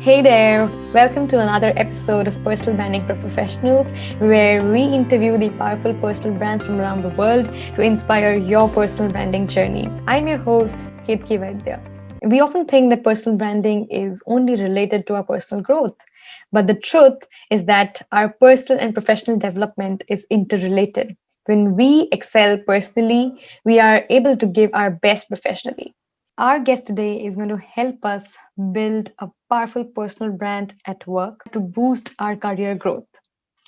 Hey there, welcome to another episode of Personal Branding for Professionals, where we interview the powerful personal brands from around the world to inspire your personal branding journey. I'm your host, Ketaki Vaidya. We often think that personal branding is only related to our personal growth, but the truth is that our personal and professional development is interrelated. When we excel personally, we are able to give our best professionally. Our guest today is going to help us build a powerful personal brand at work to boost our career growth.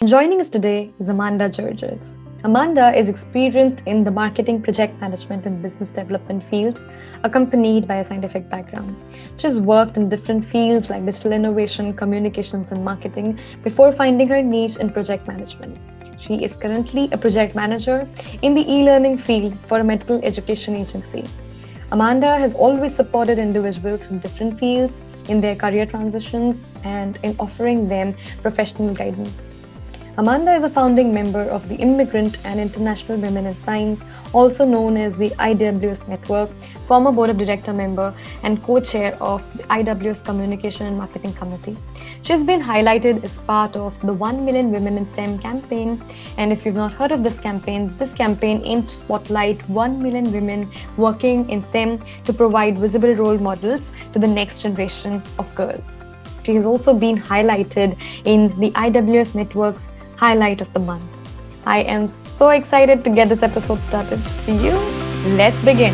Joining us today is Amanda Gerges. Amanda is experienced in the marketing, project management, and business development fields, accompanied by a scientific background. She's worked in different fields like digital innovation, communications, and marketing before finding her niche in project management. She is currently a project manager in the e learning field for a medical education agency. Amanda has always supported individuals from different fields in their career transitions and in offering them professional guidance. Amanda is a founding member of the Immigrant and International Women in Science, also known as the IWS Network, former Board of Director member, and co-chair of the IWS Communication and Marketing Committee. She's been highlighted as part of the 1 Million Women in STEM campaign. And if you've not heard of this campaign aimed to spotlight 1 million women working in STEM to provide visible role models to the next generation of girls. She has also been highlighted in the IWS Network's Highlight of the Month. I am so excited to get this episode started for you. Let's begin.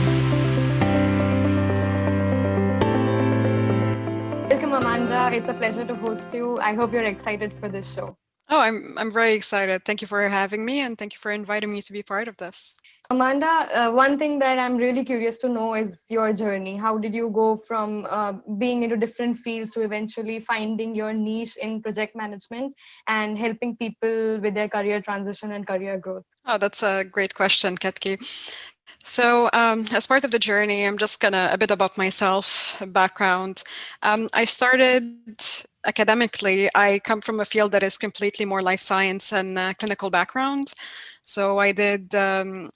Welcome, Amanda. It's a pleasure to host you. I hope you're excited for this show. Oh, I'm very excited. Thank you for having me, and thank you for inviting me to be part of this. Amanda, one thing that I'm really curious to know is your journey. How did you go from being into different fields to eventually finding your niche in project management and helping people with their career transition and career growth? Oh, that's a great question, Ketki. So, as part of the journey, I'm just gonna a bit about myself, background. I started academically. I come from a field that is completely more life science and clinical background. So I did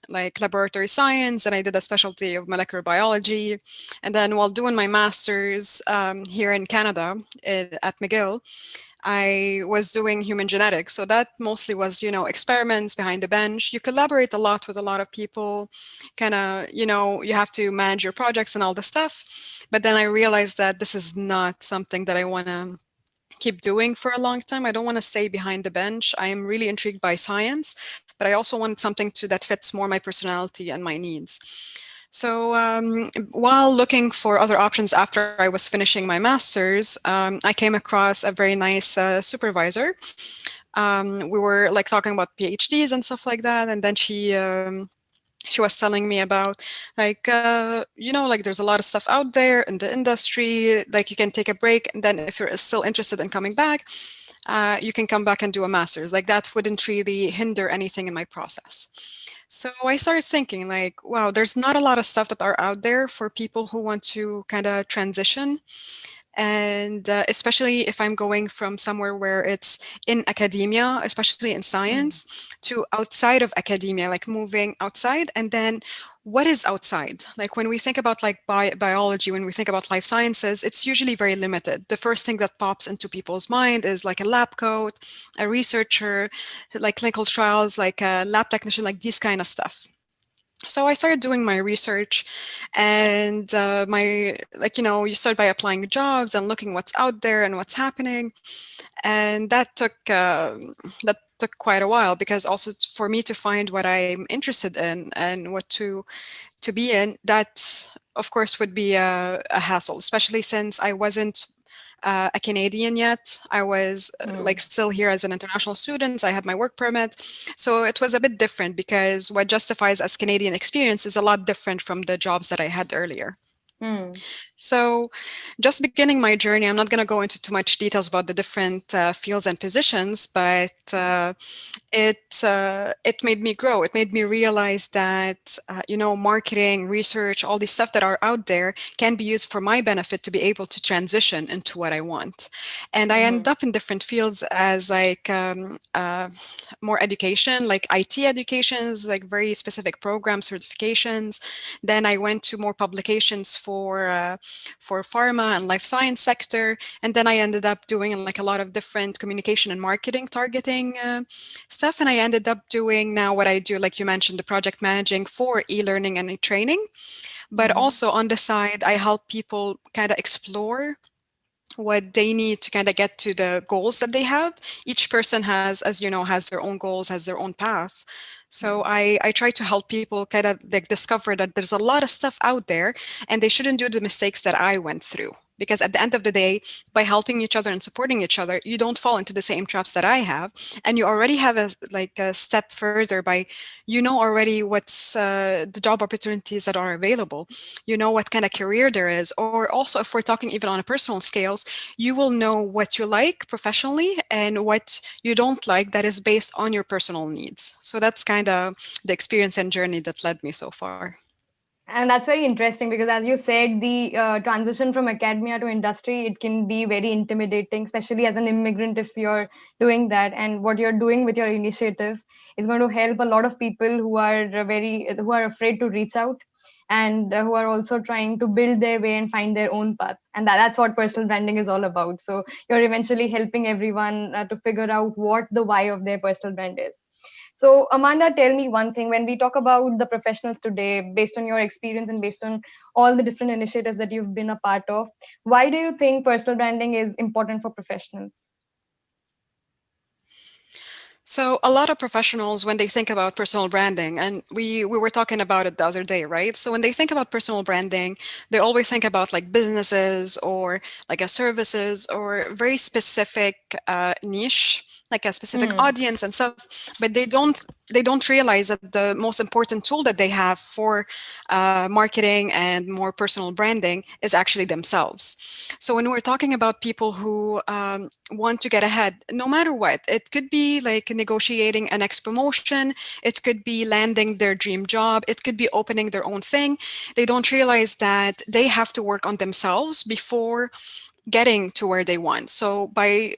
like laboratory science, and I did a specialty of molecular biology. And then while doing my master's here in Canada at McGill, I was doing human genetics. So that mostly was, experiments behind the bench. You collaborate a lot with a lot of people, kind of, you have to manage your projects and all the stuff. But then I realized that this is not something that I want to keep doing for a long time. I don't want to stay behind the bench. I am really intrigued by science, but I also want something that fits more my personality and my needs. So while looking for other options after I was finishing my master's, I came across a very nice supervisor. We were like talking about PhDs and stuff like that, and then she was telling me about like there's a lot of stuff out there in the industry, like you can take a break, and then if you're still interested in coming back, you can come back and do a master's. Like that wouldn't really hinder anything in my process. So I started thinking like, wow, there's not a lot of stuff that are out there for people who want to kind of transition. And especially if I'm going from somewhere where it's in academia, especially in science, to outside of academia, like moving outside. And then what is outside? Like when we think about like biology, when we think about life sciences, it's usually very limited. The first thing that pops into people's mind is like a lab coat, a researcher, like clinical trials, like a lab technician, like these kind of stuff. So I started doing my research, and you start by applying jobs and looking what's out there and what's happening, and that took quite a while, because also for me to find what I'm interested in and what to be in, that of course would be a hassle, especially since I wasn't a Canadian yet. I was like still here as an international student. I had my work permit. So it was a bit different, because what justifies as Canadian experience is a lot different from the jobs that I had earlier. So just beginning my journey, I'm not going to go into too much details about the different fields and positions, but it made me grow. It made me realize that, marketing, research, all these stuff that are out there can be used for my benefit to be able to transition into what I want. And I end up in different fields as like more education, like IT educations, like very specific program certifications. Then I went to more publications for for pharma and life science sector. And then I ended up doing like a lot of different communication and marketing targeting stuff. And I ended up doing now what I do, like you mentioned, the project managing for e-learning and e-training. But Mm-hmm. also on the side, I help people kind of explore what they need to kind of get to the goals that they have. Each person has, as you know, has their own goals, has their own path. So I try to help people kind of like discover that there's a lot of stuff out there and they shouldn't do the mistakes that I went through. Because at the end of the day, by helping each other and supporting each other, you don't fall into the same traps that I have. And you already have a step further by, you know already what's the job opportunities that are available. You know what kind of career there is. Or also, if we're talking even on a personal scales, you will know what you like professionally and what you don't like that is based on your personal needs. So that's kind of the experience and journey that led me so far. And that's very interesting because, as you said, the transition from academia to industry, it can be very intimidating, especially as an immigrant if you're doing that. And what you're doing with your initiative is going to help a lot of people who are afraid to reach out, and who are also trying to build their way and find their own path. And that's what personal branding is all about. So you're eventually helping everyone to figure out what the why of their personal brand is. So, Amanda, tell me one thing. When we talk about the professionals today, based on your experience and based on all the different initiatives that you've been a part of, why do you think personal branding is important for professionals? So a lot of professionals, when they think about personal branding, and we were talking about it the other day, right? So when they think about personal branding, they always think about like businesses or like a services or very specific niche, like a specific Hmm. audience and stuff. But they don't realize that the most important tool that they have for marketing and more personal branding is actually themselves. So when we're talking about people who want to get ahead, no matter what, it could be like negotiating a next promotion, it could be landing their dream job, it could be opening their own thing. They don't realize that they have to work on themselves before getting to where they want. So by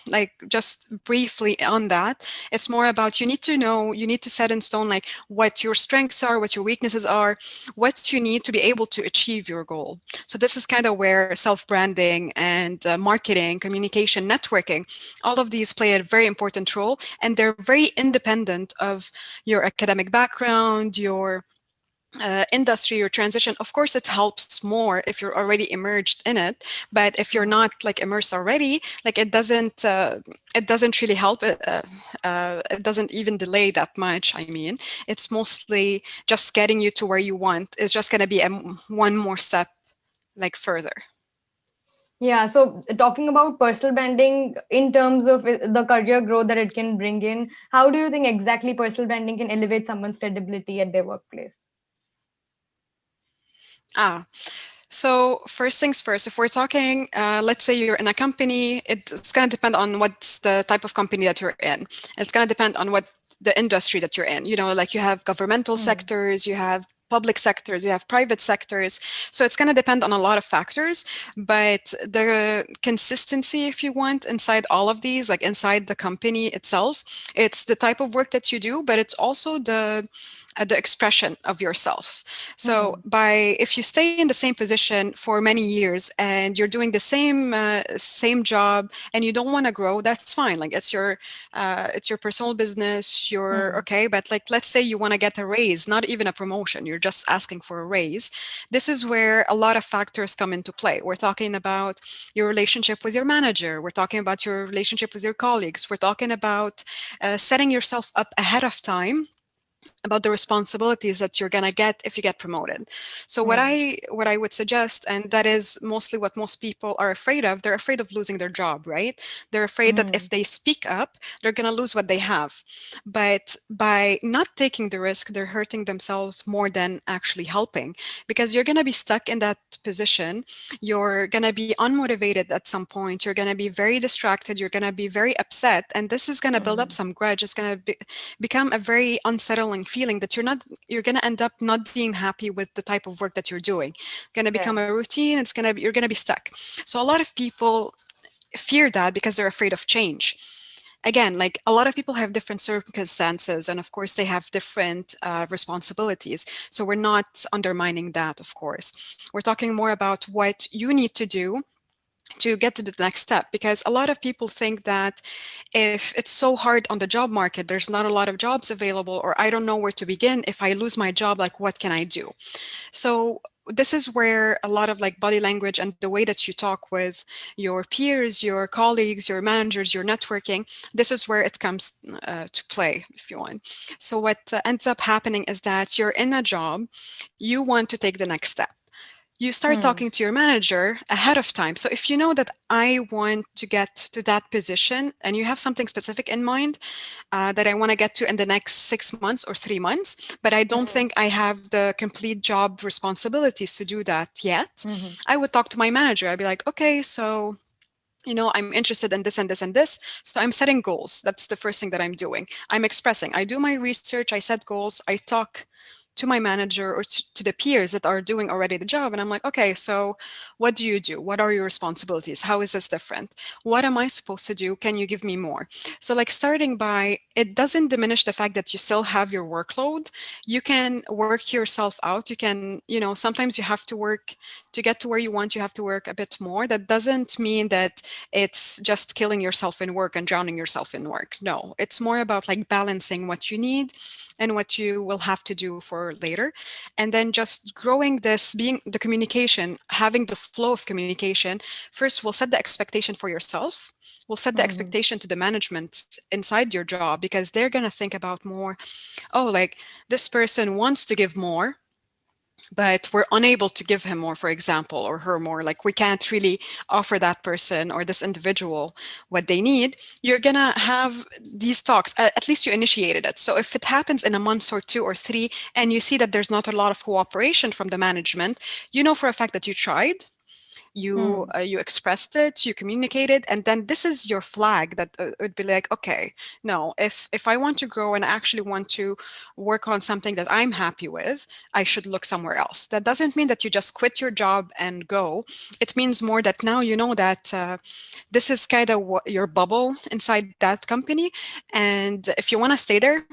like just briefly on that, it's more about you need to know, you need to set in stone like what your strengths are, what your weaknesses are, what you need to be able to achieve your goal. So this is kind of where self-branding and marketing, communication, networking, all of these play a very important role, and they're very independent of your academic background, your industry or transition. Of course, it helps more if you're already immersed in it, but if you're Hmm. not like immersed already, like it doesn't really help. It doesn't even delay that much. I mean, it's mostly just getting you to where you want. It's just going to be one more step like further. Yeah, so talking about personal branding in terms of the career growth that it can bring in, how do you think exactly personal branding can elevate someone's credibility at their workplace? Ah, so first things first, if we're talking, let's say you're in a company, it's going to depend on what's the type of company that you're in. It's going to depend on what the industry that you're in. You know, like you have governmental Hmm. sectors, you have public sectors, you have private sectors. So it's going to depend on a lot of factors, but the consistency, if you want, inside all of these, like inside the company itself, it's the type of work that you do, but it's also the expression of yourself. So Hmm. by if you stay in the same position for many years and you're doing the same job and you don't want to grow, that's fine. Like it's your personal business. You're Hmm. okay, but like let's say you want to get a raise, not even a promotion. You're just asking for a raise. This is where a lot of factors come into play. We're talking about your relationship with your manager. We're talking about your relationship with your colleagues. We're talking about setting yourself up ahead of time about the responsibilities that you're going to get if you get promoted. So what Yeah. I would suggest, and that is mostly what most people are afraid of, they're afraid of losing their job, right? They're afraid that Hmm. if they speak up, they're going to lose what they have. But by not taking the risk, they're hurting themselves more than actually helping, because you're going to be stuck in that position. You're going to be unmotivated at some point. You're going to be very distracted. You're going to be very upset, and this is going to build up Hmm. some grudge. It's going to become a very unsettling feeling that you're going to end up not being happy with the type of work that you're doing. Going to become Yeah. a routine. You're going to be stuck. So a lot of people fear that because they're afraid of change. again, like a lot of people have different circumstances, and of course they have different responsibilities. So we're not undermining that, of course. We're talking more about what you need to do to get to the next step, because a lot of people think that if it's so hard on the job market, there's not a lot of jobs available, or I don't know where to begin. If I lose my job, like what can I do? So this is where a lot of like body language and the way that you talk with your peers, your colleagues, your managers, your networking, this is where it comes to play, if you want. So what ends up happening is that you're in a job, you want to take the next step. You start Hmm. talking to your manager ahead of time. So if you know that I want to get to that position and you have something specific in mind, that I want to get to in the next 6 months or 3 months, but I don't Hmm. think I have the complete job responsibilities to do that yet, Hmm. I would talk to my manager. I'd be like, okay, so I'm interested in this and this and this. So I'm setting goals. That's the first thing that I'm doing. I'm expressing. I do my research, I set goals, I talk to my manager or to the peers that are doing already the job. And I'm like, okay, so what do you do? What are your responsibilities? How is this different? What am I supposed to do? Can you give me more? So, like, starting by, it doesn't diminish the fact that you still have your workload. You can work yourself out. You can, sometimes you have to work to get to where you want, you have to work a bit more. That doesn't mean that it's just killing yourself in work and drowning yourself in work. No, it's more about like balancing what you need and what you will have to do for later. And then just growing this, being the communication, having the flow of communication. First, we'll set the expectation for yourself. We'll set the Hmm. expectation to the management inside your job, because they're going to think about more, oh, like this person wants to give more, but we're unable to give him more, for example, or her more. Like, we can't really offer that person or this individual what they need. You're gonna have these talks. At least you initiated it. So if it happens in a month or 2 or 3 and you see that there's not a lot of cooperation from the management, you know for a fact that you tried, you Hmm. you expressed it, you communicated, and then this is your flag that would be like, okay, no, if I want to grow and I actually want to work on something that I'm happy with, I should look somewhere else. That doesn't mean that you just quit your job and go. It means more that now you know that this is kind of your bubble inside that company, and if you want to stay there,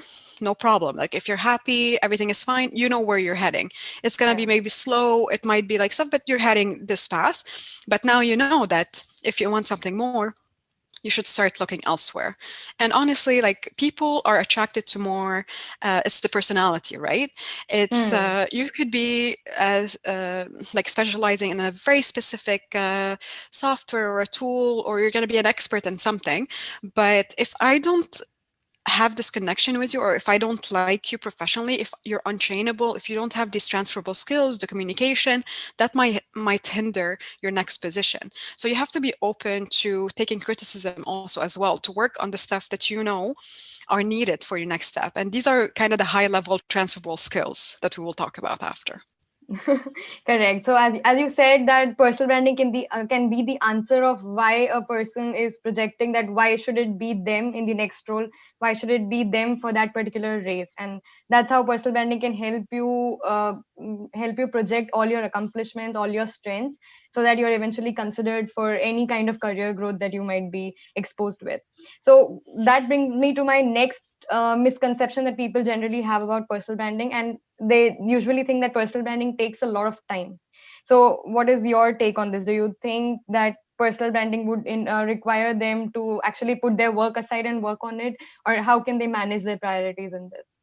no problem. Like, if you're happy, everything is fine, you know where you're heading. It's going to be Right. maybe slow, it might be like stuff, but you're heading this path. But now you know that if you want something more, you should start looking elsewhere. And honestly, like, people are attracted to more, it's the personality, right? It's Hmm. you could be as like specializing in a very specific software or a tool, or you're going to be an expert in something, but if I don't have this connection with you, or if I don't like you professionally, if you're untrainable, if you don't have these transferable skills, the communication, that might hinder your next position. So you have to be open to taking criticism also as well, to work on the stuff that you know are needed for your next step. And these are kind of the high level transferable skills that we will talk about after. Correct. So as you said that personal branding can be the answer of why a person is projecting, that why should it be them in the next role, why should it be them for that particular race, and that's how personal branding can help you project all your accomplishments, all your strengths, so that you're eventually considered for any kind of career growth that you might be exposed with. So that brings me to my next misconception that people generally have about personal branding, and they usually think that personal branding takes a lot of time. So what is your take on this? Do you think that personal branding would require them to actually put their work aside and work on it, or how can they manage their priorities in this?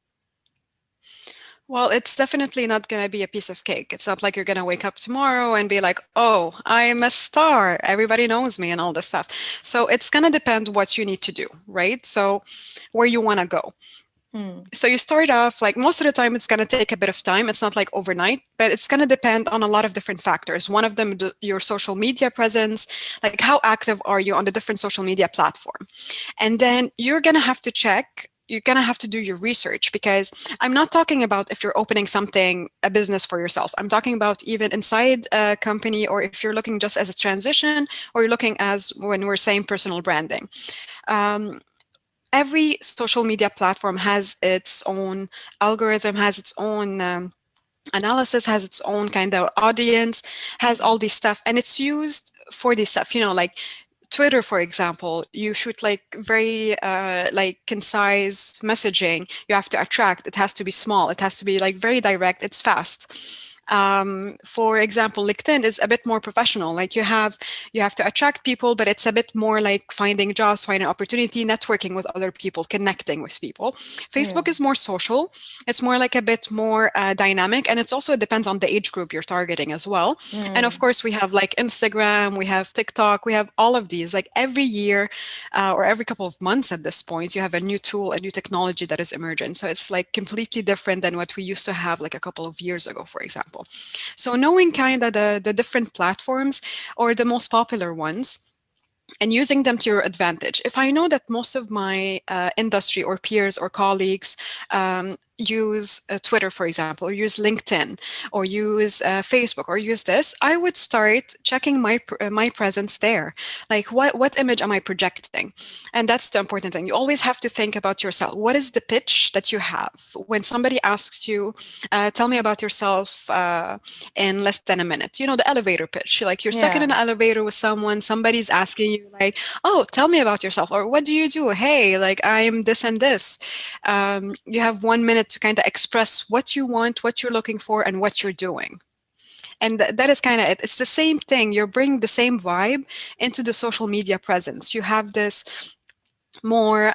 Well, it's definitely not going to be a piece of cake. It's not like you're going to wake up tomorrow and be like, oh, I'm a star. Everybody knows me and all this stuff. So it's going to depend what you need to do, right? So where you want to go. Hmm. So you start off, like, most of the time it's going to take a bit of time. It's not like overnight, but it's going to depend on a lot of different factors. One of them, your social media presence, like how active are you on the different social media platform. And then you're going to have to check, you're going to have to do your research, because I'm not talking about if you're opening something, a business for yourself. I'm talking about even inside a company, or if you're looking just as a transition, or you're looking as when we're saying personal branding. Um, every social media platform has its own algorithm, has its own analysis, has its own kind of audience, has all Hmm. these stuff, and it's used for this stuff, like Twitter, for example, you shoot like very like concise messaging. You have to attract. It has to be small. It has to be like very direct. It's fast. For example, LinkedIn is a bit more professional. Like you have to attract people, but it's a bit more like finding jobs, finding opportunity, networking with other people, connecting with people. Yeah. Facebook is more social. It's more like a bit more dynamic, and it's also depends on the age group you're targeting as well. And of Mm. course, we have like Instagram, we have TikTok, we have all of these. Like every year or every couple of months at this point, you have a new tool, a new technology that is emergent. So it's like completely different than what we used to have like a couple of years ago, for example. So knowing kind of the different platforms or the most popular ones and using them to your advantage. If I know that most of my industry or peers or colleagues use Twitter, for example, or use LinkedIn, or use Facebook, or use this, I would start checking my presence there. Like, what image am I projecting? And that's the important thing. You always have to think about yourself. What is the pitch that you have when somebody asks you, "Tell me about yourself in less than a minute"? You know, the elevator pitch. Like you're stuck in Yeah. an elevator with someone, somebody's asking you, like, "Oh, tell me about yourself," or "What do you do?" "Hey, like I'm this and this." You have 1 minute to kind of express what you want, what you're looking for, and what you're doing. And that is kind of it. It's the same thing. You're bringing the same vibe into the social media presence. You have this more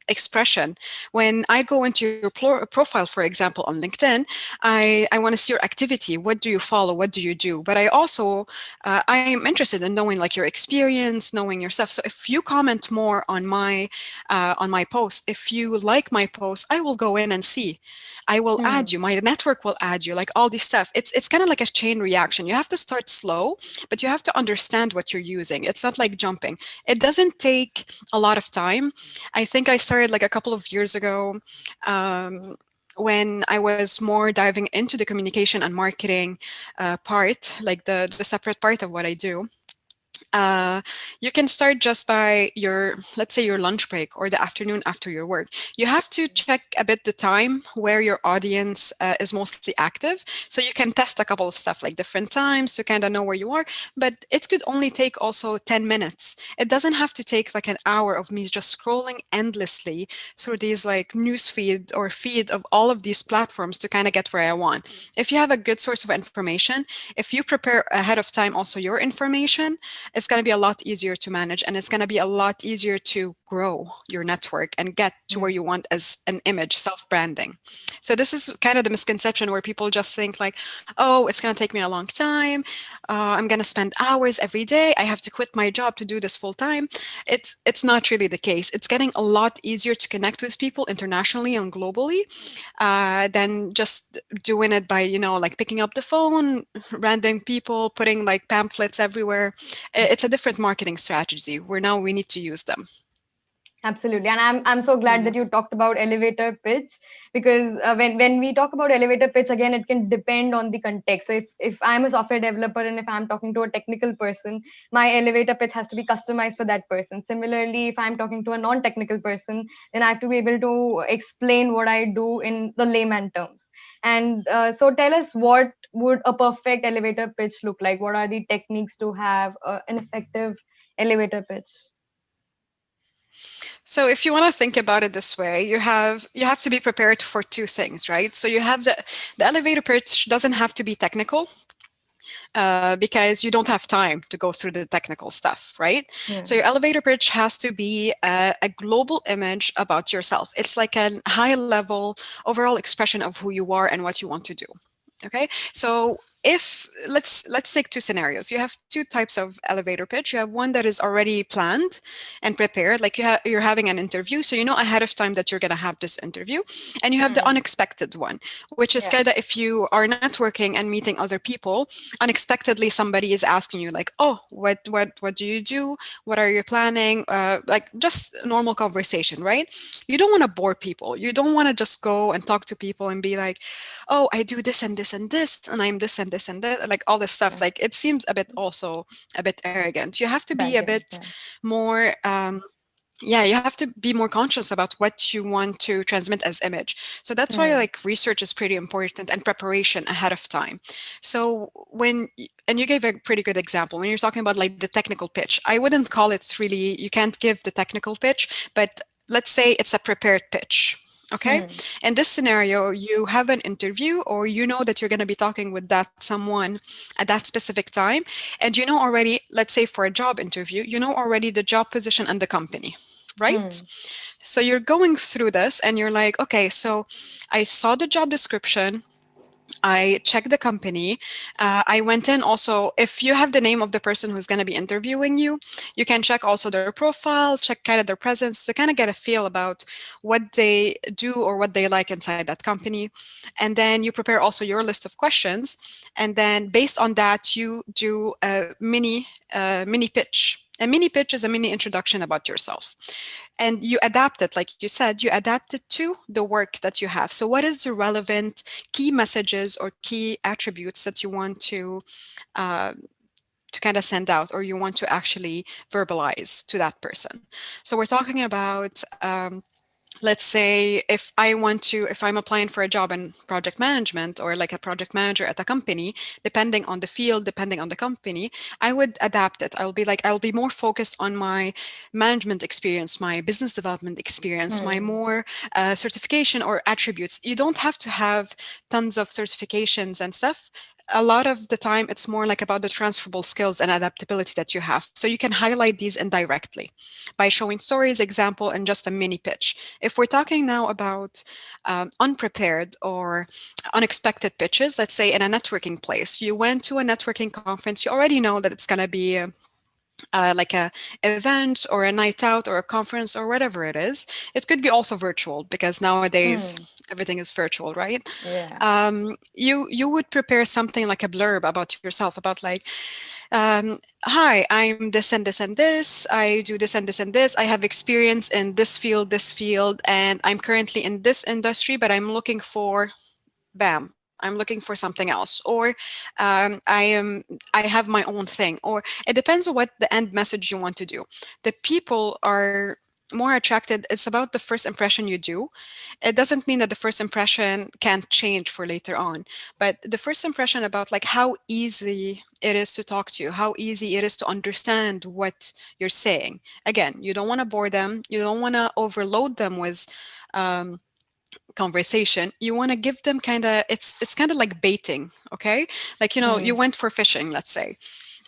expression. When I go into your profile, for example, on LinkedIn, I want to see your activity. What do you follow? What do you do? But I also, I am interested in knowing like your experience, knowing your stuff. So if you comment more on my post, if you like my post, I will go in and see. I will add Mm. you. My network will add you. Like all this stuff. It's kind of like a chain reaction. You have to start slow, but you have to understand what you're using. It's not like jumping. It doesn't take a lot of time. I think I started like a couple of years ago when I was more diving into the communication and marketing part, like the separate part of what I do. uh, you can start just by your, let's say, your lunch break or the afternoon after your work. You have to check a bit the time where your audience is mostly active. So you can test a couple of stuff like different times to kind of know where you are. But it could only take also 10 minutes. It doesn't have to take like an hour of me just scrolling endlessly through these like news feed or feed of all of these platforms to kind of get where I want. If you have a good source of information, if you prepare ahead of time also your information, it's going to be a lot easier to manage, and it's going to be a lot easier to grow your network and get to where Mm. you want as an image, self-branding. So this is kind of the misconception where people just think like, oh, it's going to take me a long time, I'm going to spend hours every day, I have to quit my job to do this full time. It's not really the case. It's getting a lot easier to connect with people internationally and globally than just doing it by, like picking up the phone, random people, putting like pamphlets everywhere. It's a different marketing strategy where now we need to use them. Absolutely, and I'm so glad Yeah. that you talked about elevator pitch, because when we talk about elevator pitch, again, it can depend on the context. So if I'm a software developer and if I'm talking to a technical person, my elevator pitch has to be customized for that person. Similarly, if I'm talking to a non-technical person, then I have to be able to explain what I do in the layman terms. And so tell us, what would a perfect elevator pitch look like? What are the techniques to have an effective elevator pitch? So if you want to think about it this way, you have to be prepared for two things, right? So you have the elevator pitch doesn't have to be technical because you don't have time to go through the technical stuff, right? So Yeah. your elevator pitch has to be a global image about yourself. It's like a high level overall expression of who you are and what you want to do. Okay, so if let's take two scenarios. You have two types of elevator pitch. You have one that is already planned and prepared, like you're having an interview, so you know ahead of time that you're going to have this interview. And you have the Hmm. unexpected one, which is Yeah. kind of if you are networking and meeting other people, unexpectedly somebody is asking you like, oh, what do you do, what are you planning, like just normal conversation, right? You don't want to bore people. You don't want to just go and talk to people and be like, oh, I do this and this and this, and I'm this and this and that, like all this stuff. Yeah. Like it seems a bit also a bit arrogant. You have to be a Back end. bit Yeah. more yeah, you have to be more conscious about what you want to transmit as image. So that's why Hmm. like research is pretty important and preparation ahead of time. So and you gave a pretty good example when you're talking about like the technical pitch. I wouldn't call it really, you can't give the technical pitch, but let's say it's a prepared pitch. Okay. Hmm. In this scenario, you have an interview or you know that you're going to be talking with that someone at that specific time. And you know already, let's say for a job interview, you know already the job position and the company, right? Hmm. So you're going through this and you're like, okay, so I saw the job description. I checked the company. I went in also, if you have the name of the person who's going to be interviewing you, you can check also their profile, check kind of their presence to kind of get a feel about what they do or what they like inside that company. And then you prepare also your list of questions. And then based on that, you do a mini pitch. A mini pitch is a mini introduction about yourself, and you adapt it, like you said, you adapt it to the work that you have. So what is the relevant key messages or key attributes that you want uh, to kind of send out, or you want to actually verbalize to that person? So we're talking about let's say if I'm applying for a job in project management or like a project manager at a company, depending on the field, depending on the company, I would adapt it. I'll be more focused on my management experience, my business development experience, my Hmm. more certification or attributes. You don't have to have tons of certifications and stuff. A lot of the time it's more like about the transferable skills and adaptability that you have, so you can highlight these indirectly by showing stories, example, and just a mini pitch. If we're talking now about unprepared or unexpected pitches, let's say in a networking place, you went to a networking conference, you already know that it's going to be like a event or a night out or a conference or whatever it is. It could be also virtual because nowadays Hmm. everything is virtual, right? Yeah. You would prepare something like a blurb about yourself, about like, hi, I'm this and this and this. I do this and this and this. I have experience in this field, and I'm currently in this industry, but I'm looking for, bam, I'm looking for something else. Or I have my own thing. Or it depends on what the end message you want to do. The people are more attracted. It's about the first impression you do. It doesn't mean that the first impression can't change for later on, but the first impression about like how easy it is to talk to you, how easy it is to understand what you're saying. Again, you don't want to bore them, you don't want to overload them with um, conversation. You want to give them kind of, it's kind of like baiting. Okay, like, you know, you Hmm. went for fishing, let's say,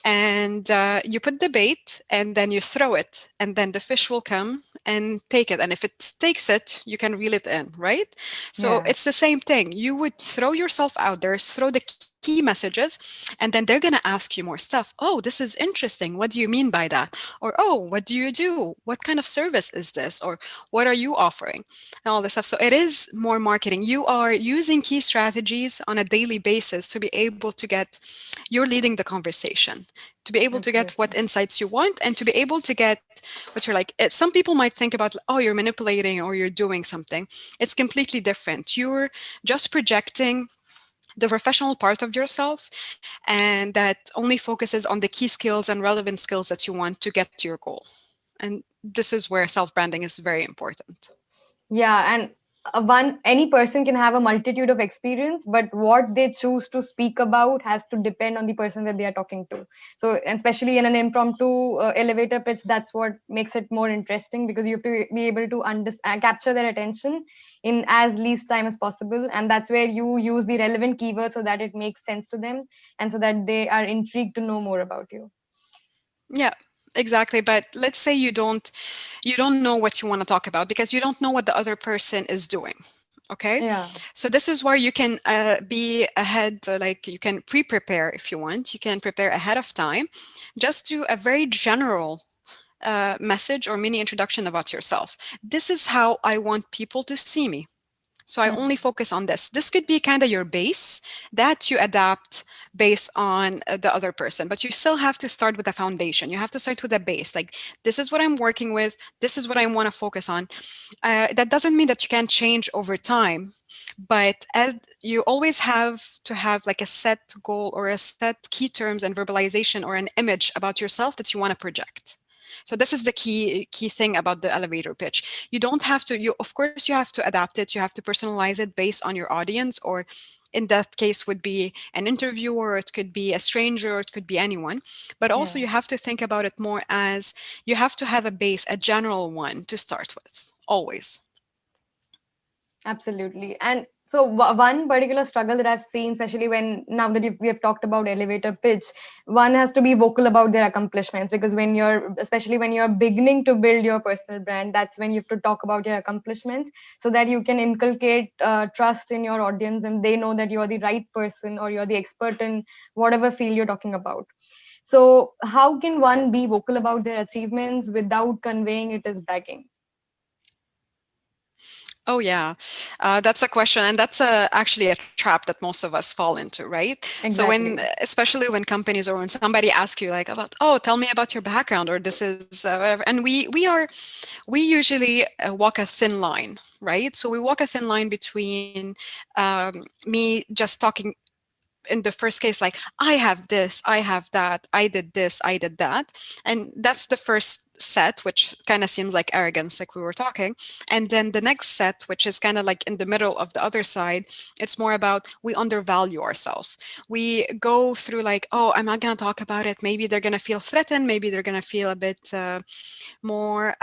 and you put the bait and then you throw it, and then the fish will come and take it, and if it takes it, you can reel it in, right? So Yeah. it's the same thing. You would throw yourself out there, throw the key messages, and then they're going to ask you more stuff. Oh, this is interesting, what do you mean by that? Or, oh, what do you do, what kind of service is this? Or what are you offering? And all this stuff. So it is more marketing. You are using key strategies on a daily basis to be able to get, you're leading the conversation, to be able to get what Absolutely. insights you want, and to be able to get what you're like. Some people might think about, oh, you're manipulating or you're doing something. It's completely different. You're just projecting the professional part of yourself, and that only focuses on the key skills and relevant skills that you want to get to your goal. And this is where self branding is very important. Yeah, and one any person can have a multitude of experience, but what they choose to speak about has to depend on the person that they are talking to. So, especially in an impromptu elevator pitch, that's what makes it more interesting, because you have to be able to capture their attention in as least time as possible, and that's where you use the relevant keywords so that it makes sense to them, and so that they are intrigued to know more about you. Yeah, exactly. But let's say you don't know what you want to talk about because you don't know what the other person is doing. Okay, Yeah. so this is where you can be ahead, like you can pre-prepare if you want. You can prepare ahead of time. Just do a very general message or mini introduction about yourself. This is how I want people to see me. So I only Hmm. focus on this. This could be kind of your base that you adapt based on the other person, but you still have to start with a foundation. You have to start with a base. Like, this is what I'm working with. This is what I want to focus on. That doesn't mean that you can change over time, but as you always have to have like a set goal or a set key terms and verbalization or an image about yourself that you want to project. So this is the key thing about the elevator pitch. You don't have to, you of course you have to adapt it, you have to personalize it based on your audience, or in that case would be an interviewer, it could be a stranger, or it could be anyone. But also Yeah. you have to think about it more as you have to have a base, a general one to start with, always. Absolutely. And so one particular struggle that I've seen, especially when now that we have talked about elevator pitch, one has to be vocal about their accomplishments, because when you're, especially when you're beginning to build your personal brand, that's when you have to talk about your accomplishments so that you can inculcate trust in your audience and they know that you're the right person or you're the expert in whatever field you're talking about. So how can one be vocal about their achievements without conveying it as bragging? Oh yeah, that's a question, and that's actually a trap that most of us fall into, right? So when, Exactly. especially when companies or when somebody asks you like about, oh, tell me about your background, or this is, whatever. And we usually walk a thin line, right? So we walk a thin line between me just talking in the first case like I have this, I have that, I did this, I did that, and that's the first set, which kind of seems like arrogance like we were talking. And then the next set, which is kind of like in the middle of the other side, it's more about we undervalue ourselves. We go through like, oh, I'm not going to talk about it, maybe they're going to feel threatened, maybe they're going to feel a bit more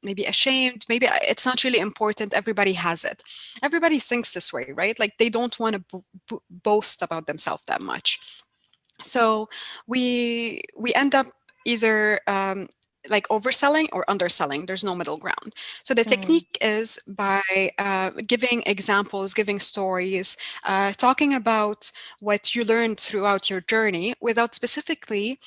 maybe ashamed, maybe it's not really important, everybody has it. Everybody thinks this way, right? Like they don't want to boast about themselves that much. So we end up either like overselling or underselling. There's no middle ground. So the Hmm. technique is by giving examples, giving stories, talking about what you learned throughout your journey without specifically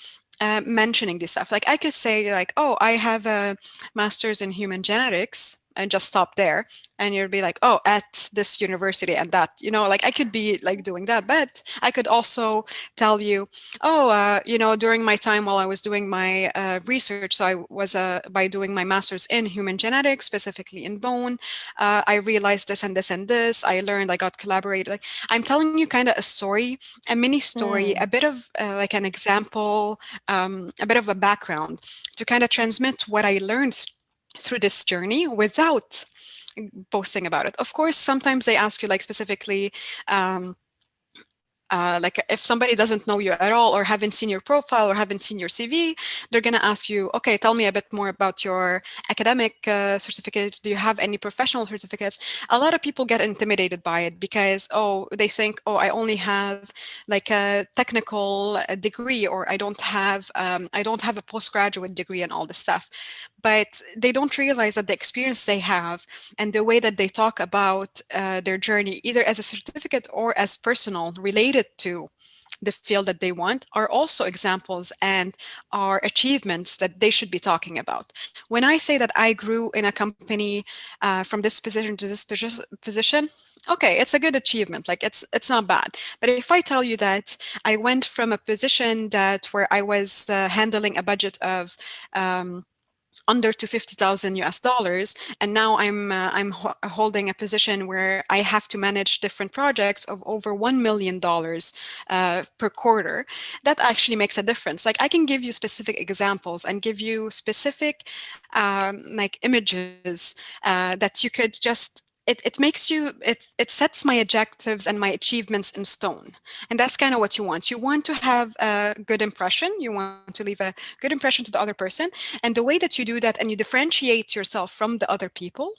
mentioning this stuff. Like I could say like, oh, I have a master's in human genetics, and just stop there, and you'll be like, oh, at this university and that, like I could be like doing that. But I could also tell you, oh, during my time while I was doing my research, so I was by doing my master's in human genetics, specifically in bone, I realized this and this and this, I learned, I got collaborated. Like I'm telling you kind of a story, a mini story, a Hmm. bit of like an example, a bit of a background to kind of transmit what I learned through this journey without boasting about it. Of course, sometimes they ask you like specifically, like if somebody doesn't know you at all or haven't seen your profile or haven't seen your CV, they're going to ask you, okay, tell me a bit more about your academic certificates. Do you have any professional certificates? A lot of people get intimidated by it because, oh, they think, oh, I only have like a technical degree, or I don't have a postgraduate degree and all this stuff. But they don't realize that the experience they have and the way that they talk about their journey, either as a certificate or as personal, related to the field that they want, are also examples and are achievements that they should be talking about. When I say that I grew in a company from this position to this position, okay, it's a good achievement. Like it's not bad. But if I tell you that I went from a position that where I was handling a budget of under to 50,000 US dollars, and now I'm holding a position where I have to manage different projects of over $1 million per quarter, that actually makes a difference. Like I can give you specific examples and give you specific like images that you could just it makes you it sets my objectives and my achievements in stone. And that's kind of what you want. You want to have a good impression, you want to leave a good impression to the other person. And the way that you do that and you differentiate yourself from the other people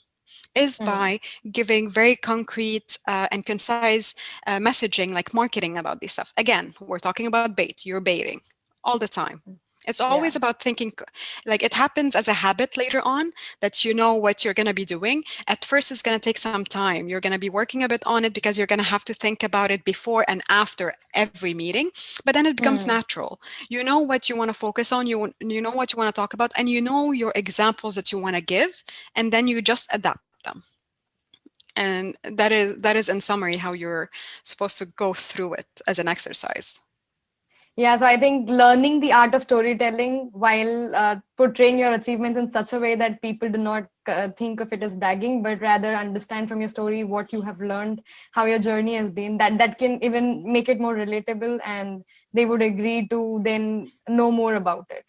is Hmm. by giving very concrete and concise messaging, like marketing about this stuff. Again, we're talking about bait, you're baiting all the time. It's always Yeah. about thinking, like it happens as a habit later on, that you know what you're going to be doing. At first, it's going to take some time. You're going to be working a bit on it because you're going to have to think about it before and after every meeting. But then it becomes Hmm. natural. You know what you want to focus on, you know what you want to talk about, and you know your examples that you want to give, and then you just adapt them. And that is in summary how you're supposed to go through it as an exercise. Yeah, so I think learning the art of storytelling while portraying your achievements in such a way that people do not think of it as bragging, but rather understand from your story what you have learned, how your journey has been. That can even make it more relatable, and they would agree to then know more about it.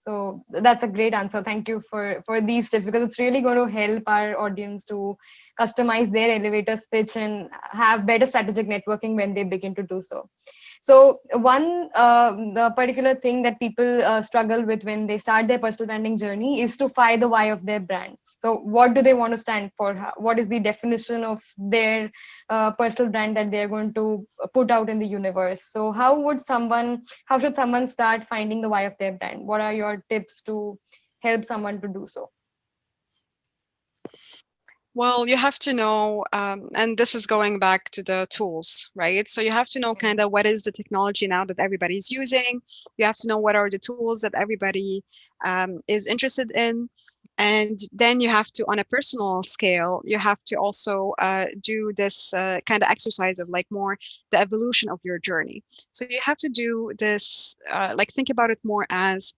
So that's a great answer. Thank you for these tips, because it's really going to help our audience to customize their elevator pitch and have better strategic networking when they begin to do so. So one the particular thing that people struggle with when they start their personal branding journey is to find the why of their brand. So what do they want to stand for? What is the definition of their personal brand that they're going to put out in the universe? So how should someone start finding the why of their brand? What are your tips to help someone to do so? Well, you have to know, and this is going back to the tools, right? So you have to know kind of what is the technology now that everybody's using. You have to know what are the tools that everybody is interested in. And then you have to, on a personal scale, you have to also do this kind of exercise of like more the evolution of your journey. So you have to do this, like think about it more as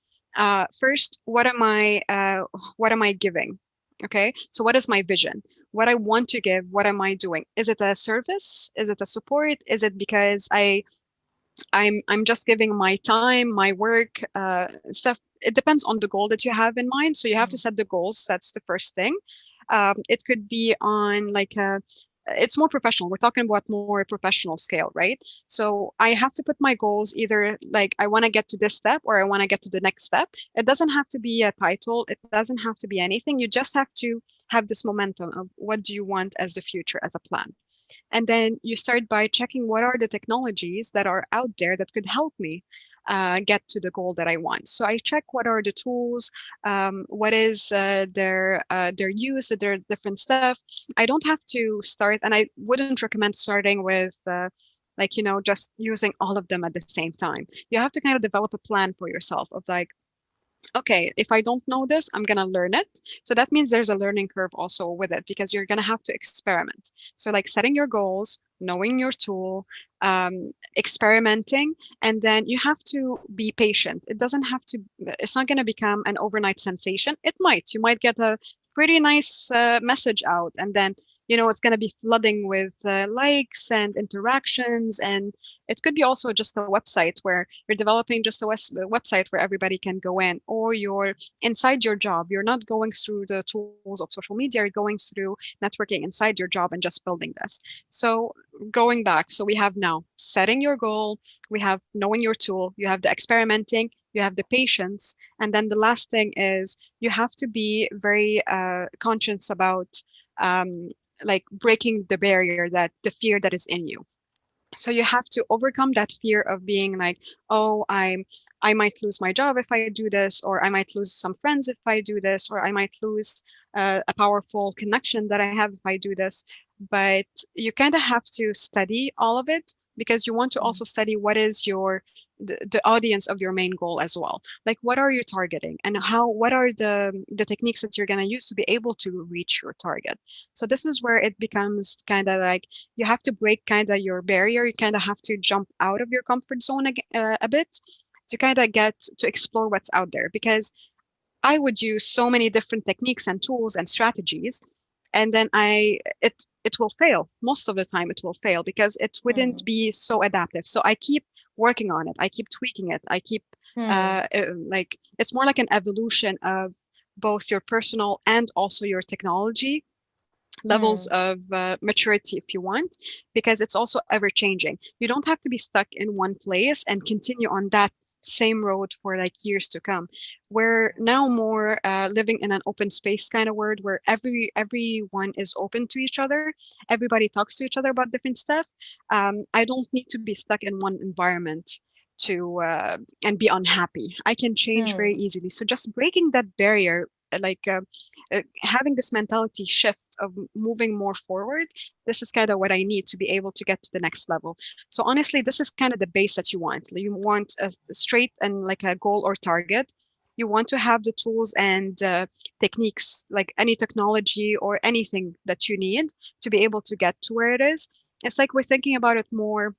first, what am I giving? Okay, so what is my vision? What I want to give, what am I doing? Is it a service? Is it a support? Is it because I'm just giving my time, my work, stuff? It depends on the goal that you have in mind. So you have to set the goals. That's the first thing. It could be on like it's more professional. We're talking about more professional scale, right? So I have to put my goals either like I want to get to this step or I want to get to the next step. It doesn't have to be a title. It doesn't have to be anything. You just have to have this momentum of what do you want as the future, as a plan. And then you start by checking what are the technologies that are out there that could help me get to the goal that I want. So I check what are the tools, what is their use, their different stuff. I don't have to start, and I wouldn't recommend starting with like, just using all of them at the same time. You have to kind of develop a plan for yourself of like, okay, if I don't know this, I'm going to learn it. So that means there's a learning curve also with it because you're going to have to experiment. So like setting your goals, knowing your tool, experimenting, and then you have to be patient. It doesn't have to, it's not going to become an overnight sensation. It might, you might get a pretty nice message out, and then it's going to be flooding with likes and interactions. And it could be also just a website where you're developing just a website where everybody can go in, or you're inside your job. You're not going through the tools of social media. You're going through networking inside your job and just building this. So going back, so we have now setting your goal, we have knowing your tool, you have the experimenting, you have the patience, and then the last thing is you have to be very conscious about like breaking the barrier, that the fear that is in you. So you have to overcome that fear of being like, oh, I might lose my job if I do this, or I might lose some friends if I do this, or I might lose a powerful connection that I have if I do this. But you kind of have to study all of it, because you want to also study what is the audience of your main goal as well. Like, what are you targeting, and what are the techniques that you're going to use to be able to reach your target? So this is where it becomes kind of like you have to break kind of your barrier. You kind of have to jump out of your comfort zone a bit to kind of get to explore what's out there, because I would use so many different techniques and tools and strategies, and then it will fail. Most of the time it will fail because it wouldn't be so adaptive. So I keep working on it. I keep tweaking it. I keep like, it's more like an evolution of both your personal and also your technology levels of maturity, if you want, because it's also ever changing. You don't have to be stuck in one place and continue on that same road for like years to come. We're now more living in an open space kind of world where everyone is open to each other. Everybody talks to each other about different stuff. I don't need to be stuck in one environment to and be unhappy. I can change very easily. So just breaking that barrier, like having this mentality shift of moving more forward, this is kind of what I need to be able to get to the next level. So honestly, this is kind of the base that you want. You want a straight and like a goal or target. You want to have the tools and techniques, like any technology or anything that you need to be able to get to where it is. It's like we're thinking about it more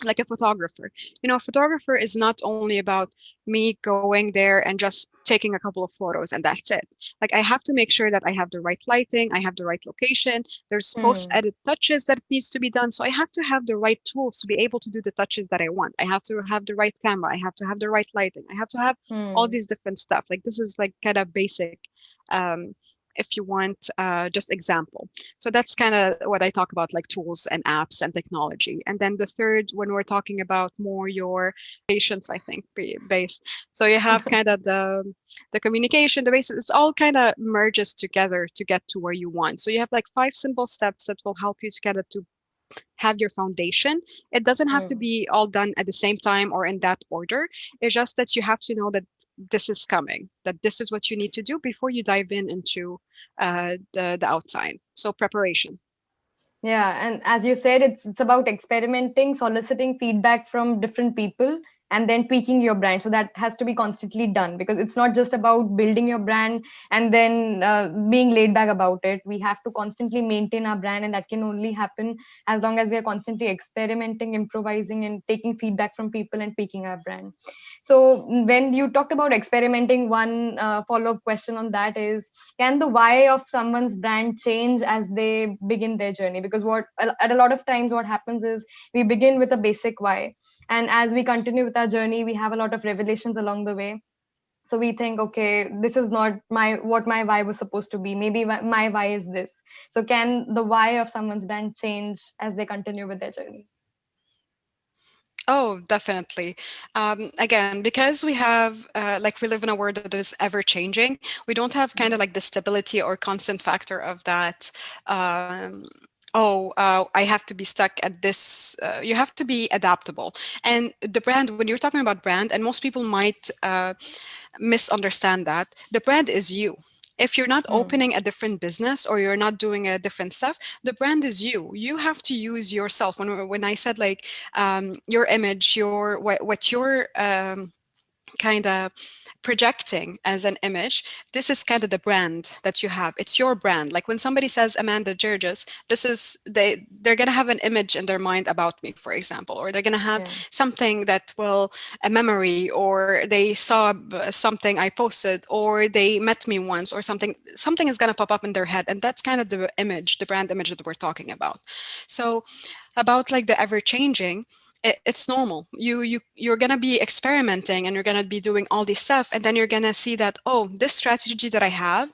like a photographer. A photographer is not only about me going there and just taking a couple of photos and that's it. Like I have to make sure that I have the right lighting, I have the right location, there's post Hmm. edit touches that needs to be done. So I have to have the right tools to be able to do the touches that I want. I have to have the right camera, I have to have the right lighting, I have to have all Hmm. these different stuff. Like this is like kind of basic, um, if you want, just example. So that's kind of what I talk about, like tools and apps and technology. And then the third, when we're talking about more your patience, I think, based. So you have kind of the communication, the basis. It's all kind of merges together to get to where you want. So you have like 5 simple steps that will help you together to have your foundation. It doesn't have to Hmm. be all done at the same time or in that order. It's just that you have to know that this is coming, that this is what you need to do before you dive in into the outside. So preparation. Yeah, and as you said, it's about experimenting, soliciting feedback from different people, and then tweaking your brand. So that has to be constantly done because it's not just about building your brand and then being laid back about it. We have to constantly maintain our brand, and that can only happen as long as we are constantly experimenting, improvising, and taking feedback from people and tweaking our brand. So when you talked about experimenting, one follow-up question on that is, can the why of someone's brand change as they begin their journey? Because what at a lot of times what happens is we begin with a basic why, and as we continue with our journey we have a lot of revelations along the way. So we think, okay, this is not my what my why was supposed to be. Maybe my why is this. So can the why of someone's brand change as they continue with their journey? Oh, definitely. Again, because we have, like, we live in a world that is ever changing, we don't have kind of like the stability or constant factor of that. Um, I have to be stuck at this. You have to be adaptable. And the brand, when you're talking about brand, and most people might misunderstand that, the brand is you. If you're not Hmm. opening a different business or you're not doing a different stuff, the brand is you. You have to use yourself. When I said like your image, what you're kind of projecting as an image, this is kind of the brand that you have. It's your brand. Like when somebody says Amanda Gerges, this is they're going to have an image in their mind about me, for example, or they're going to have Yeah. something that will a memory, or they saw something I posted, or they met me once, or something is going to pop up in their head, and that's kind of the image, the brand image that we're talking about. So about like the ever changing, it's normal. You're gonna be experimenting and you're gonna be doing all this stuff, and then you're gonna see that, oh, this strategy that I have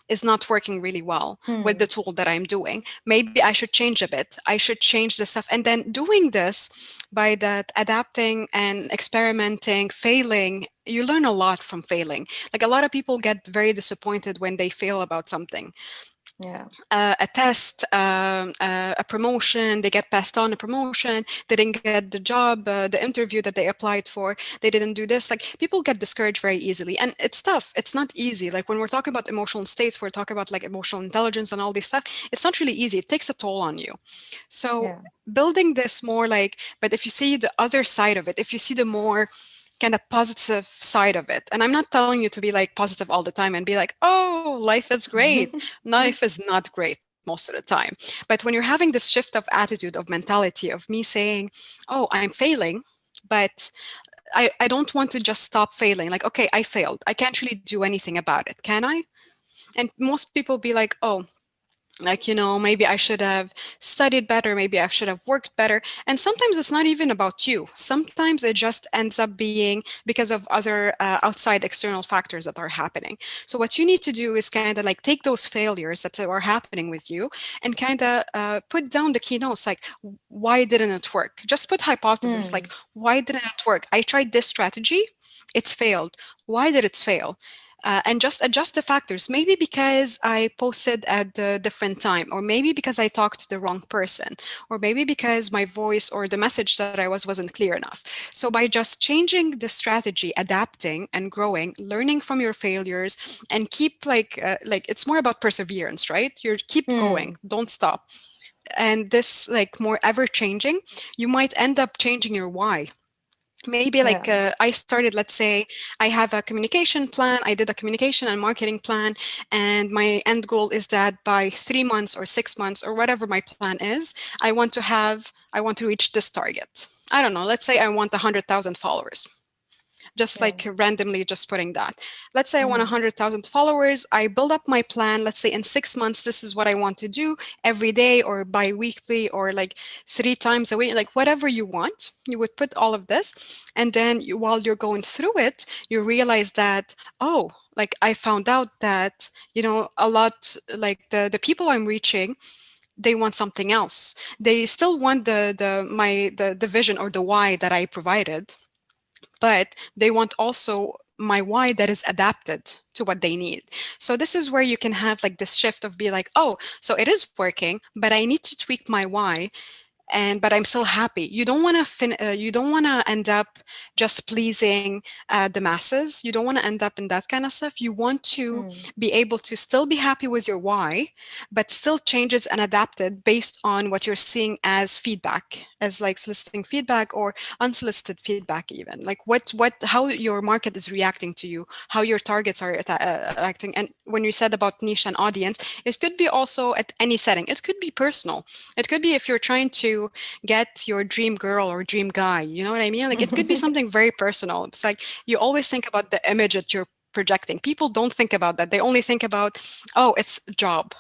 is not working really well with Hmm. the tool that I'm doing. Maybe I should change a bit. I should change the stuff. And then doing this, by that adapting and experimenting, failing, you learn a lot from failing. Like a lot of people get very disappointed when they fail about something, Yeah. a test, a promotion, they get passed on a promotion, they didn't get the job, the interview that they applied for, they didn't do this. Like people get discouraged very easily. And it's tough. It's not easy. Like when we're talking about emotional states, we're talking about like emotional intelligence and all this stuff. It's not really easy. It takes a toll on you. So Yeah. building this more like, but if you see the other side of it, if you see the more kind of positive side of it. And I'm not telling you to be like positive all the time and be like, oh, life is great. Life is not great most of the time. But when you're having this shift of attitude, of mentality, of me saying, oh, I'm failing, but I don't want to just stop failing. Like, okay, I failed. I can't really do anything about it. Can I? And most people be like, oh, like, maybe I should have studied better, maybe I should have worked better. And sometimes it's not even about you. Sometimes it just ends up being because of other outside external factors that are happening. So what you need to do is kind of like take those failures that are happening with you and kind of put down the keynotes, like, why didn't it work? Just put hypothesis, like, Hmm. why didn't it work? I tried this strategy, it failed. Why did it fail? And just adjust the factors. Maybe because I posted at a different time, or maybe because I talked to the wrong person, or maybe because my voice or the message that I wasn't clear enough. So by just changing the strategy, adapting and growing, learning from your failures, and keep like it's more about perseverance, right? You keep going, Hmm. don't stop. And this like more ever changing, you might end up changing your why. Maybe like Yeah. I started, let's say I have a communication plan, I did a communication and marketing plan, and my end goal is that by 3 months or 6 months or whatever my plan is, I want to reach this target. I don't know, let's say I want 100,000 followers, just Yeah. like randomly just putting that. Let's say I want Mm-hmm. 100,000 followers. I build up my plan. Let's say in 6 months, this is what I want to do every day or bi-weekly or like 3 times a week, like whatever you want. You would put all of this. And then while you're going through it, you realize that, oh, like I found out that, a lot like the people I'm reaching, they want something else. They still want the vision or the why that I provided, but they want also my why that is adapted to what they need. So this is where you can have like this shift of be like, oh, so it is working, but I need to tweak my why, and but I'm still happy. You don't want to you don't want to end up just pleasing the masses. You don't want to end up in that kind of stuff. You want to Mm. be able to still be happy with your why, but still changes and adapted based on what you're seeing as feedback, as like soliciting feedback or unsolicited feedback, even like how your market is reacting to you, how your targets are acting. And when you said about niche and audience, it could be also at any setting. It could be personal. It could be if you're trying to get your dream girl or dream guy. You know what I mean? Like it could be something very personal. It's like you always think about the image that you're projecting. People don't think about that. They only think about, oh, it's a job.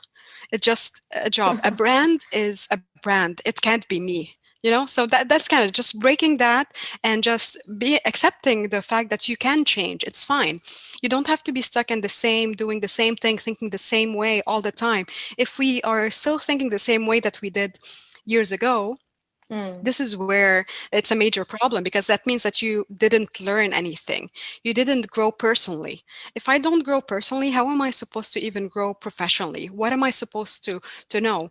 It's just a job. A brand is a brand. It can't be me. So that's kind of just breaking that and just be accepting the fact that you can change. It's fine. You don't have to be stuck in the same, doing the same thing, thinking the same way all the time. If we are still thinking the same way that we did years ago, Mm. this is where it's a major problem, because that means that you didn't learn anything. You didn't grow personally. If I don't grow personally, how am I supposed to even grow professionally? What am I supposed to know?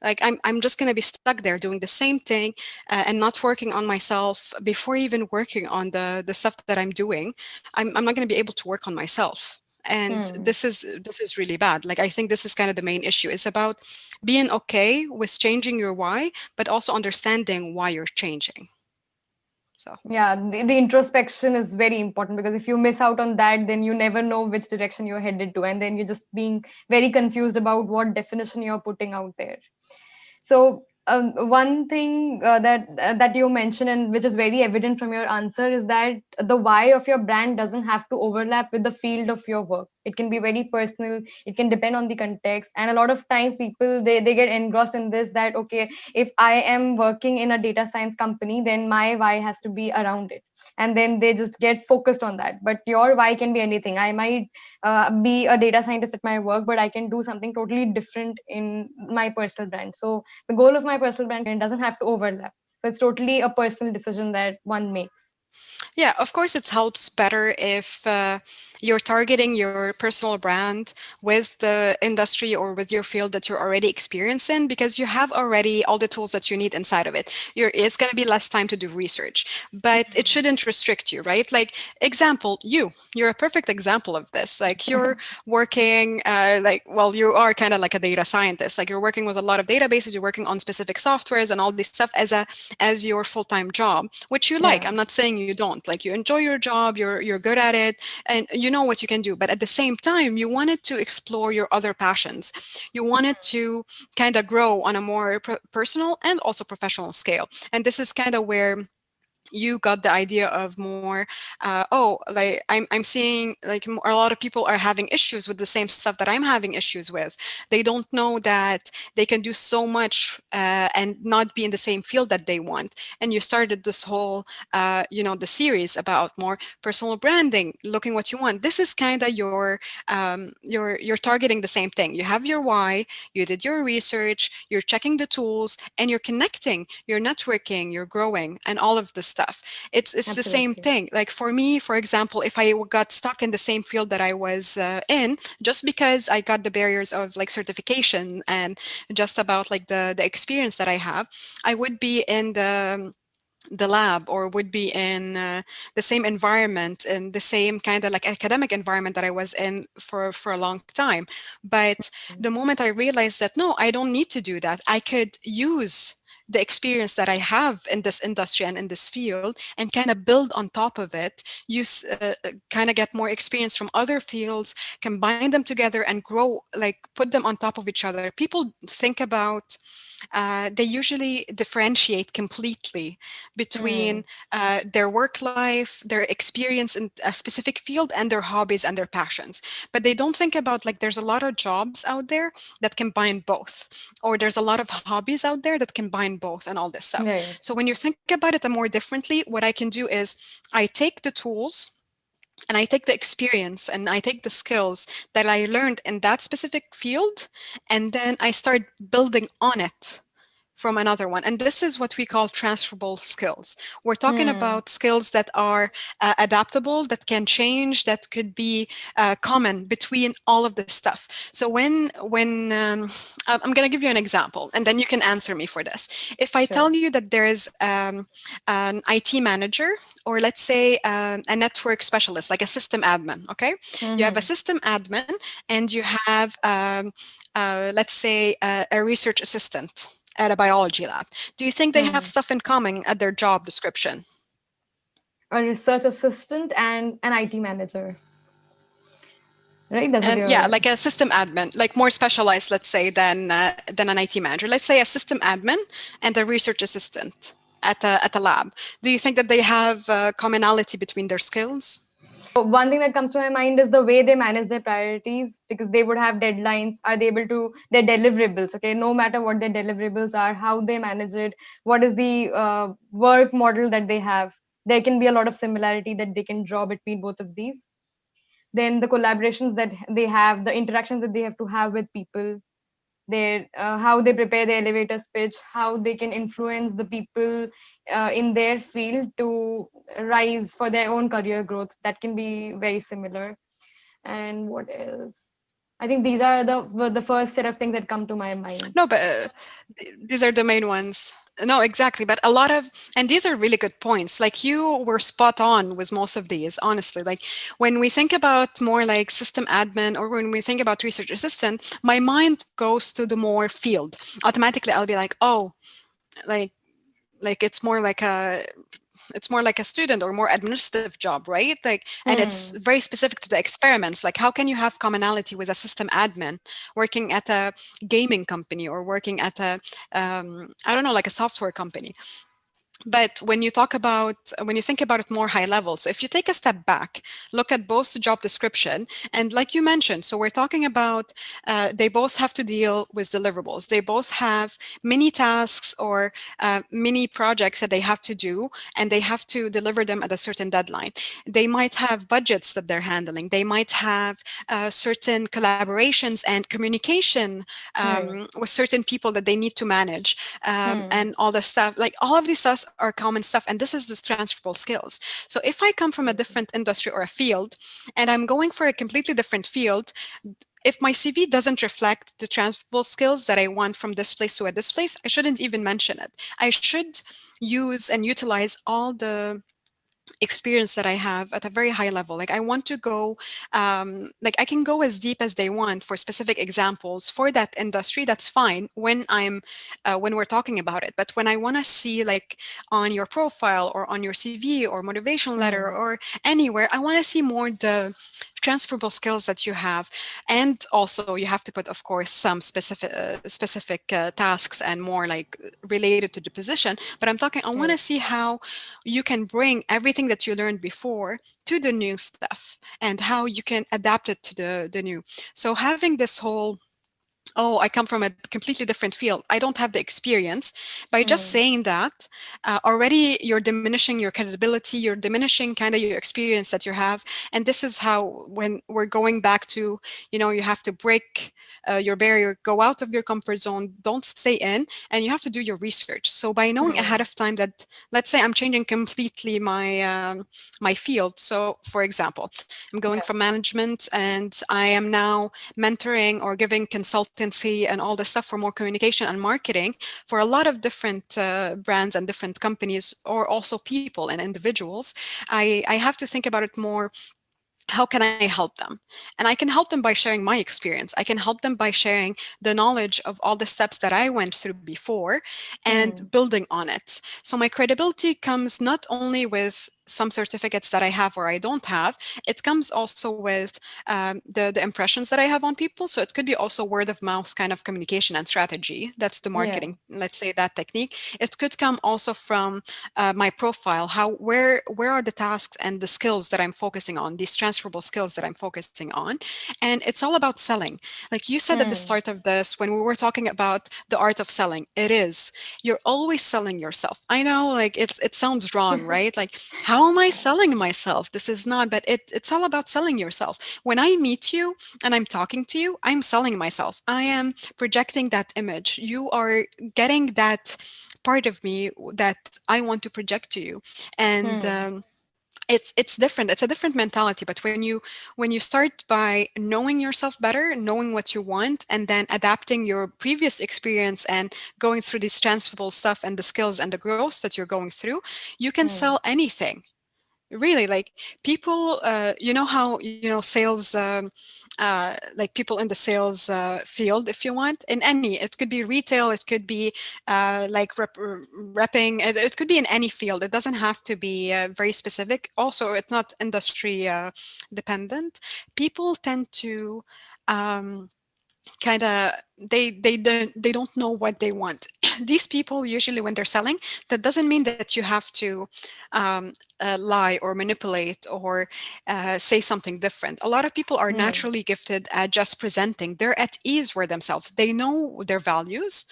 Like I'm just going to be stuck there doing the same thing, and not working on myself before even working on the stuff that I'm doing. I'm not going to be able to work on myself. And Mm. this is really bad. Like I think this is kind of the main issue. It's about being okay with changing your why, but also understanding why you're changing. So Yeah, the introspection is very important, because if you miss out on that, then you never know which direction you're headed to. And then you're just being very confused about what definition you're putting out there. So one thing that you mentioned, and which is very evident from your answer, is that the why of your brand doesn't have to overlap with the field of your work. It can be very personal. It can depend on the context. And a lot of times people, they get engrossed in this, that okay, if I am working in a data science company, then my why has to be around it, and then they just get focused on that. But your why can be anything. I might be a data scientist at my work, but I can do something totally different in my personal brand. So the goal of my personal brand doesn't have to overlap. So it's totally a personal decision that one makes. yeah, of course, it helps better if you're targeting your personal brand with the industry or with your field that you're already experienced in, because you have already all the tools that you need inside of it. It's going to be less time to do research, but it shouldn't restrict you, right? Like, example, you're a perfect example of this. Like, you're working, well, you are kind of like a data scientist. Like, you're working with a lot of databases, you're working on specific softwares and all this stuff as your full-time job, which you like. Yeah, I'm not saying you don't. Like, you enjoy your job, you're good at it, and you know what you can do. But at the same time, you wanted to explore your other passions. You wanted to kind of grow on a more personal and also professional scale. And this is kind of where you got the idea of more, oh, like I'm seeing like a lot of people are having issues with the same stuff that I'm having issues with. They don't know that they can do so much and not be in the same field that they want. And you started this whole the series about more personal branding, looking what you want. This is kind of you're targeting the same thing. You have your why, you did your research, you're checking the tools, and you're connecting, you're networking, you're growing, and all of this stuff. It's the same absolutely. thing. Like for me, for example, if I got stuck in the same field that I was in, just because I got the barriers of like certification and just about like the experience that I have, I would be in the lab, or would be in the same environment, in the same kind of like academic environment that I was in for a long time. But the moment I realized that no, I don't need to do that, I could use the experience that I have in this industry and in this field and kind of build on top of it. You kind of get more experience from other fields, combine them together and grow, like put them on top of each other. People think about, they usually differentiate completely between Hmm. their work life, their experience in a specific field, and their hobbies and their passions. But they don't think about, like, there's a lot of jobs out there that combine both, or there's a lot of hobbies out there that combine both, and all this stuff. Right. So when you think about it more differently, what I can do is I take the tools and I take the experience and I take the skills that I learned in that specific field, and then I start building on it from another one. And this is what we call transferable skills. We're talking Hmm. about skills that are adaptable, that can change, that could be common between all of this stuff. So when I'm going to give you an example, and then you can answer me for this. If I Sure. tell you that there is an IT manager, or let's say a network specialist, like a system admin, okay? You have a Hmm. system admin, and you have, let's say, a research assistant at a biology lab. Do you think they have Hmm. stuff in common at their job description? A research assistant and an IT manager, right? That's what And yeah, you're. like a system admin, like more specialized, let's say, than an IT manager. Let's say a system admin and a research assistant at a lab. Do you think that they have commonality between their skills? One thing that comes to my mind is the way they manage their priorities, because they would have deadlines. Are they able to their deliverables? Okay, no matter what their deliverables are, how they manage it, what is the work model that they have. There can be a lot of similarity that they can draw between both of these. Then the collaborations that they have, the interactions that they have to have with people, their how they prepare the elevator speech, how they can influence the people in their field to rise for their own career growth. That can be very similar. And what else? I think these are the first set of things that come to my mind. No, but these are the main ones. No, exactly. But a lot of, and these are really good points. Like, you were spot on with most of these, honestly. Like, when we think about more like system admin, or when we think about research assistant, my mind goes to the more field. Automatically, I'll be like, oh, like, it's more like a student or more administrative job, right? Like, and it's Hmm. very specific to the experiments. Like, how can you have commonality with a system admin working at a gaming company, or working at a I don't know, like a software company? But when you think about it more high level, so if you take a step back, look at both the job description, and like you mentioned, so we're talking about, they both have to deal with deliverables. They both have many tasks, or many projects that they have to do, and they have to deliver them at a certain deadline. They might have budgets that they're handling. They might have certain collaborations and communication Right. with certain people that they need to manage, Hmm. and all the stuff. Like, all of these stuff are common stuff, and this is this transferable skills. So if I come from a different industry or a field, and I'm going for a completely different field, if my CV doesn't reflect the transferable skills that I want from this place to a this place, I shouldn't even mention it. I should use and utilize all the experience that I have at a very high level. Like, I want to go, like, I can go as deep as they want for specific examples for that industry. That's fine when we're talking about it. But when I want to see, like, on your profile or on your CV or motivational letter Hmm. or anywhere, I want to see more the transferable skills that you have. And also, you have to put, of course, some specific tasks and more like related to the position. But I'm talking, I want to Right. see how you can bring everything that you learned before to the new stuff, and how you can adapt it to the new. So having this whole, oh, I come from a completely different field, I don't have the experience, by just Hmm. saying that, already you're diminishing your credibility, you're diminishing kind of your experience that you have. And this is how, when we're going back to, you have to break your barrier, go out of your comfort zone, don't stay in, and you have to do your research. So by knowing ahead Hmm. of time that, let's say, I'm changing completely my field. So for example, I'm going Yeah. from management, and I am now mentoring or giving consultancy and all this stuff for more communication and marketing for a lot of different brands and different companies, or also people and individuals. I have to think about it more how can I help them? And I can help them by sharing my experience. I can help them by sharing the knowledge of all the steps that I went through before and Hmm. building on it. So my credibility comes not only with some certificates that I have or I don't have, it comes also with the impressions that I have on people. So it could be also word of mouth kind of communication and strategy. That's the Yeah. marketing, let's say, that technique. It could come also from my profile, how where are the tasks and the skills that I'm focusing on, these transferable skills that I'm focusing on. And it's all about selling. Like you said at the Hmm. start of this, when we were talking about the art of selling, it is. You're always selling yourself. I know, like it sounds wrong, right? Like, how am I selling myself? This is not, but it's all about selling yourself. When I meet you and I'm talking to you, I'm selling myself. I am projecting that image. You are getting that part of me that I want to project to you. And Hmm. it's different. It's a different mentality. But when you start by knowing yourself better, knowing what you want, and then adapting your previous experience and going through this transferable stuff and the skills and the growth that you're going through, you can Hmm. sell anything. Really, like people, you know how, sales, like people in the sales field, if you want, in any, it could be retail, it could be like repping, it could be in any field. It doesn't have to be very specific. Also, it's not industry dependent. People tend to kind of, they don't know what they want. These people usually, when they're selling, that doesn't mean that you have to lie or manipulate or say something different. A lot of people are Hmm. naturally gifted at just presenting. They're at ease with themselves. They know their values,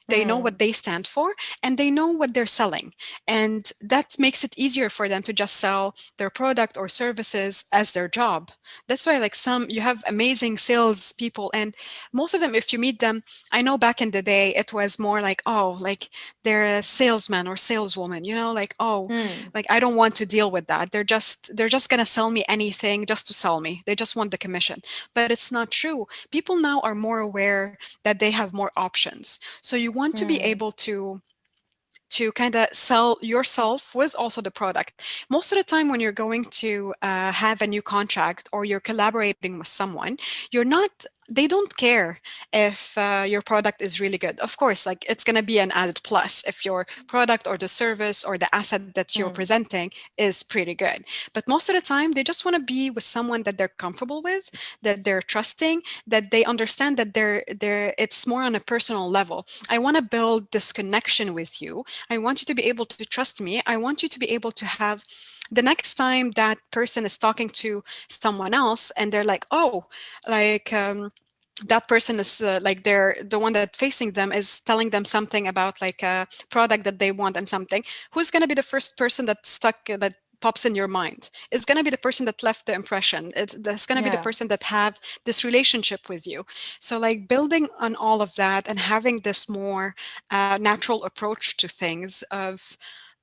they know what Hmm. they stand for, and they know what they're selling. And that makes it easier for them to just sell their product or services as their job. That's why, like, some, you have amazing sales people, and most of them, if you meet them, I know back in the day it was more like, oh, like they're a salesman or saleswoman, like, oh, Hmm. like I don't want to deal with that. They're just going to sell me anything just to sell me. They just want the commission. But it's not true. People now are more aware that they have more options. So you want to be Hmm. able to kind of sell yourself with also the product. Most of the time, when you're going to have a new contract or you're collaborating with someone, you're not, they don't care if your product is really good. Of course, like it's going to be an added plus if your product or the service or the asset that you're Hmm. presenting is pretty good. But most of the time, they just want to be with someone that they're comfortable with, that they're trusting, that they understand that it's more on a personal level. I want to build this connection with you. I want you to be able to trust me. I want you to be able to have, the next time that person is talking to someone else and they're like, oh, like, that person is like, they're the one that facing them is telling them something about like a product that they want and something. Who's going to be the first person that stuck, that pops in your mind? It's going to be the person that left the impression. That's going to be the Yeah. person that have this relationship with you. So like building on all of that and having this more natural approach to things of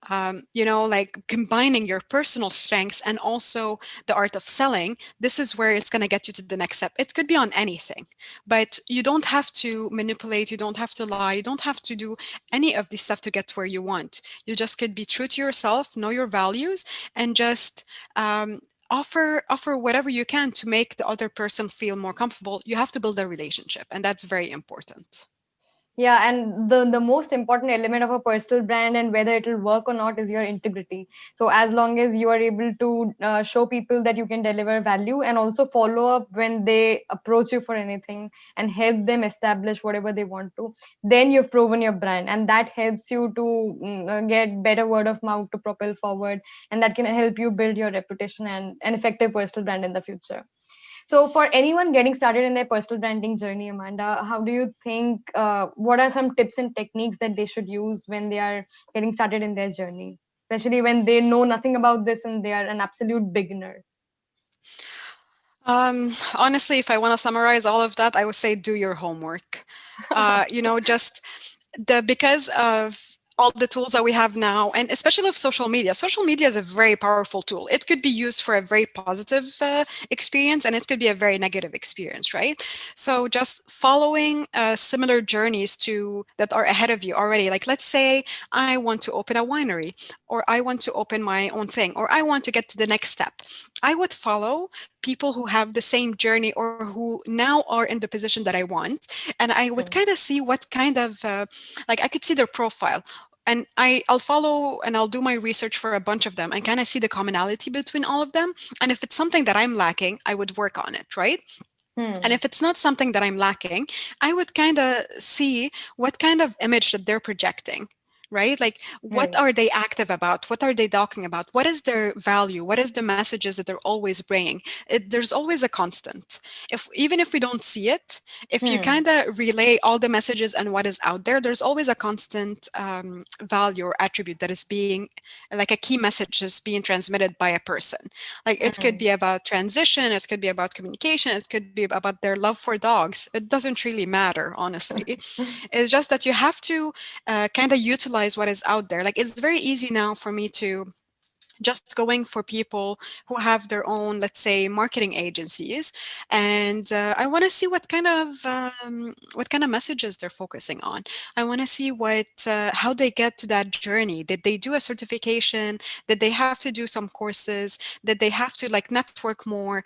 like combining your personal strengths and also the art of selling. This is where it's going to get you to the next step. It could be on anything, but you don't have to manipulate, you don't have to lie, you don't have to do any of this stuff to get where you want. You just could be true to yourself, know your values, and just offer whatever you can to make the other person feel more comfortable. You have to build a relationship, and that's very important. Yeah, and the most important element of a personal brand and whether it'll work or not is your integrity. So as long as you are able to show people that you can deliver value and also follow up when they approach you for anything and help them establish whatever they want to, then you've proven your brand, and that helps you to get better word of mouth to propel forward, and that can help you build your reputation and an effective personal brand in the future. So, for anyone getting started in their personal branding journey, Amanda, how do you think? What are some tips and techniques that they should use when they are getting started in their journey, especially when they know nothing about this and they are an absolute beginner? Honestly, if I want to summarize all of that, I would say do your homework. Just because of all the tools that we have now, and especially with social media. Social media is a very powerful tool. It could be used for a very positive experience, and it could be a very negative experience, right? So just following similar journeys to that are ahead of you already. Like, let's say I want to open a winery, or I want to open my own thing, or I want to get to the next step. I would follow people who have the same journey or who now are in the position that I want. And I would kind Mm. of see what kind of, like, I could see their profile. And I'll follow and I'll do my research for a bunch of them and kind of see the commonality between all of them. And if it's something that I'm lacking, I would work on it, right? And Mm. if it's not something that I'm lacking, I would kind of see what kind of image that they're projecting, right? Like, what Right. are they active about? What are they talking about? What is their value? What is the messages that they're always bringing? There's always a constant. If even if we don't see it, if you Mm. kind of relay all the messages and what is out there, there's always a constant value or attribute that is being, like, a key message is being transmitted by a person. Like, it could Mm. be about transition, it could be about communication, it could be about their love for dogs. It doesn't really matter, honestly. It's just that you have to kind of utilize what is out there. Like, it's very easy now for me to just going for people who have their own, let's say, marketing agencies, and I want to see what kind of messages they're focusing on. I want to see what how they get to that journey. Did they do a certification? Did they have to do some courses? Did they have to, like, network more?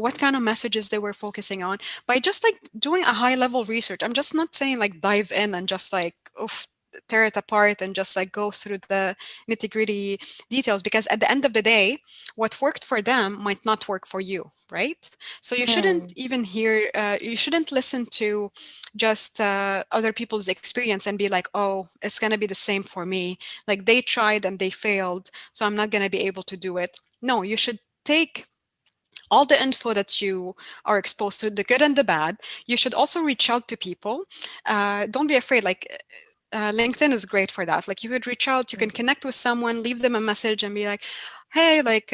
What kind of messages they were focusing on? By just, like, doing a high level research. I'm just not saying, like, dive in and just, like, oof, tear it apart and just, like, go through the nitty gritty details, because at the end of the day, what worked for them might not work for you, right? So you shouldn't Mm. even hear, you shouldn't listen to just other people's experience and be like, oh, it's going to be the same for me. Like, they tried and they failed, so I'm not going to be able to do it. No, you should take all the info that you are exposed to, the good and the bad. You should also reach out to people. Don't be afraid. Like, LinkedIn is great for that. Like, you could reach out, you can Mm. connect with someone, leave them a message and be like, hey, like,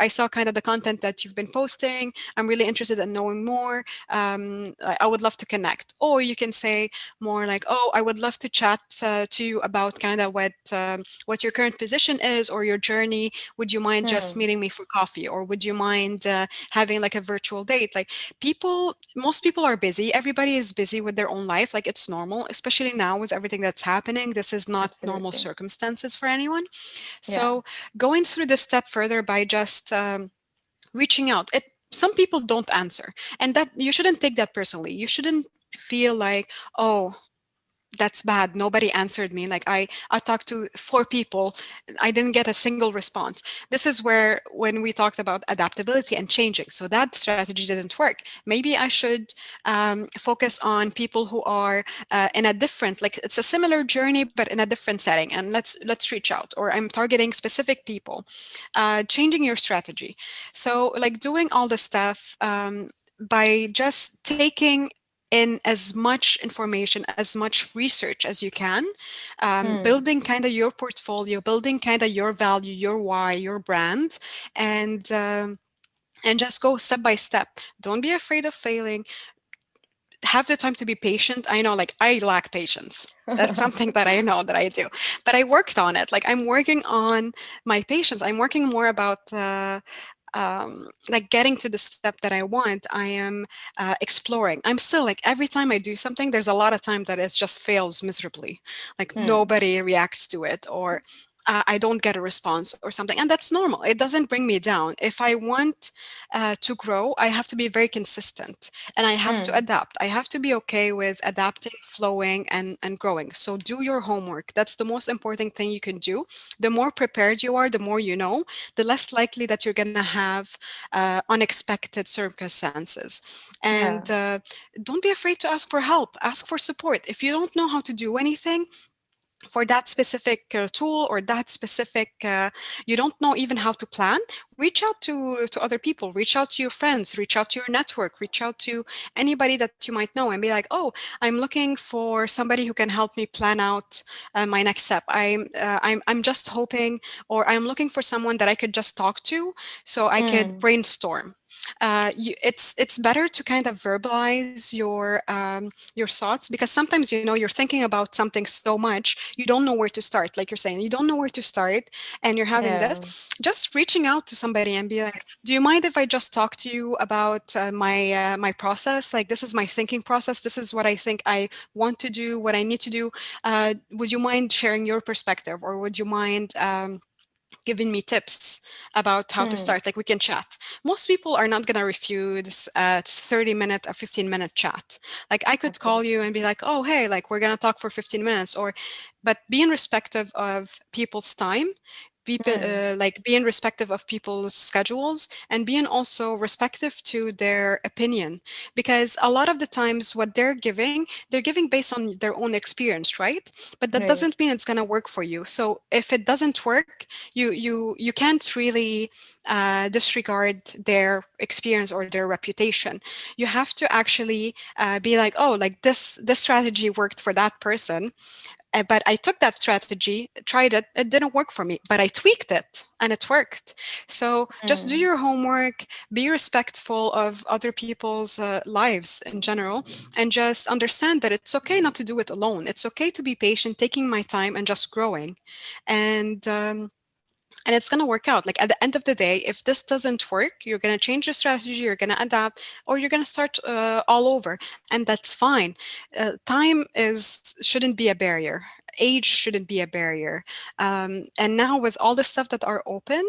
I saw kind of the content that you've been posting. I'm really interested in knowing more. I would love to connect. Or you can say more like, oh, I would love to chat to you about kind of what your current position is or your journey. Would you mind just Mm. meeting me for coffee? Or would you mind having, like, a virtual date? Like, most people are busy. Everybody is busy with their own life. Like, it's normal, especially now with everything that's happening. This is not normal Absolutely. circumstances for anyone. Yeah. So going through this step further by just reaching out, some people don't answer, and that you shouldn't take that personally. You shouldn't feel like, oh, that's bad, nobody answered me. Like, I talked to four people, I didn't get a single response. This is where, when we talked about adaptability and changing, so that strategy didn't work. Maybe I should focus on people who are in a different, like, it's a similar journey but in a different setting, and let's reach out. Or I'm targeting specific people. Changing your strategy. So, like, doing all the stuff by just taking in as much information, as much research as you can, Mm. building kind of your portfolio, building kind of your value, your why, your brand, and just go step by step. Don't be afraid of failing. Have the time to be patient. I know, like, I lack patience. That's something that I know that I do, but I worked on it. Like, I'm working on my patience. I'm working more about like, getting to the step that I want. I am exploring. I'm still, like, every time I do something, there's a lot of time that it just fails miserably. Like, Mm. nobody reacts to it, or I don't get a response or something. And that's normal. It doesn't bring me down. If I want to grow, I have to be very consistent and I have to Mm. adapt. I have to be okay with adapting, flowing, and growing. So do your homework. That's the most important thing you can do. The more prepared you are, the more you know, the less likely that you're going to have unexpected circumstances. And Yeah. don't be afraid to ask for help, ask for support. If you don't know how to do anything, for that specific tool or that specific you don't know even how to plan, reach out to other people, reach out to your friends, reach out to your network, reach out to anybody that you might know and be like, oh, I'm looking for somebody who can help me plan out my next step. I'm just hoping, or I'm looking for someone that I could just talk to so I could Mm. brainstorm. It's better to kind of verbalize your thoughts, because sometimes, you know, you're thinking about something so much you don't know where to start. Like you're saying, you don't know where to start, and you're having Yeah. this. Just reaching out to somebody and be like, do you mind if I just talk to you about my process? Like, this is my thinking process, this is what I think I want to do, what I need to do. Would you mind sharing your perspective, or would you mind giving me tips about how to Hmm. start. Like we can chat. Most people are not going to refuse a 30-minute or 15-minute chat. Like I could Okay. call you and be like, oh, hey, like we're going to talk for 15 minutes. Or, but being respective of people's time, people, Hmm. like being respective of people's schedules and being also respective to their opinion. Because a lot of the times what they're giving based on their own experience, right? But that Right. doesn't mean it's going to work for you. So if it doesn't work, you can't really disregard their experience or their reputation. You have to actually be like, oh, like this strategy worked for that person, but I took that strategy, tried it, it didn't work for me, but I tweaked it and it worked. So just do Hmm. your homework, be respectful of other people's lives in general, and just understand that it's okay not to do it alone. It's okay to be patient, taking my time and just growing. And and it's going to work out. Like at the end of the day, if this doesn't work, you're going to change your strategy, you're going to adapt, or you're going to start all over, and that's fine. Time is shouldn't be a barrier. Age shouldn't be a barrier. And now with all the stuff that are open,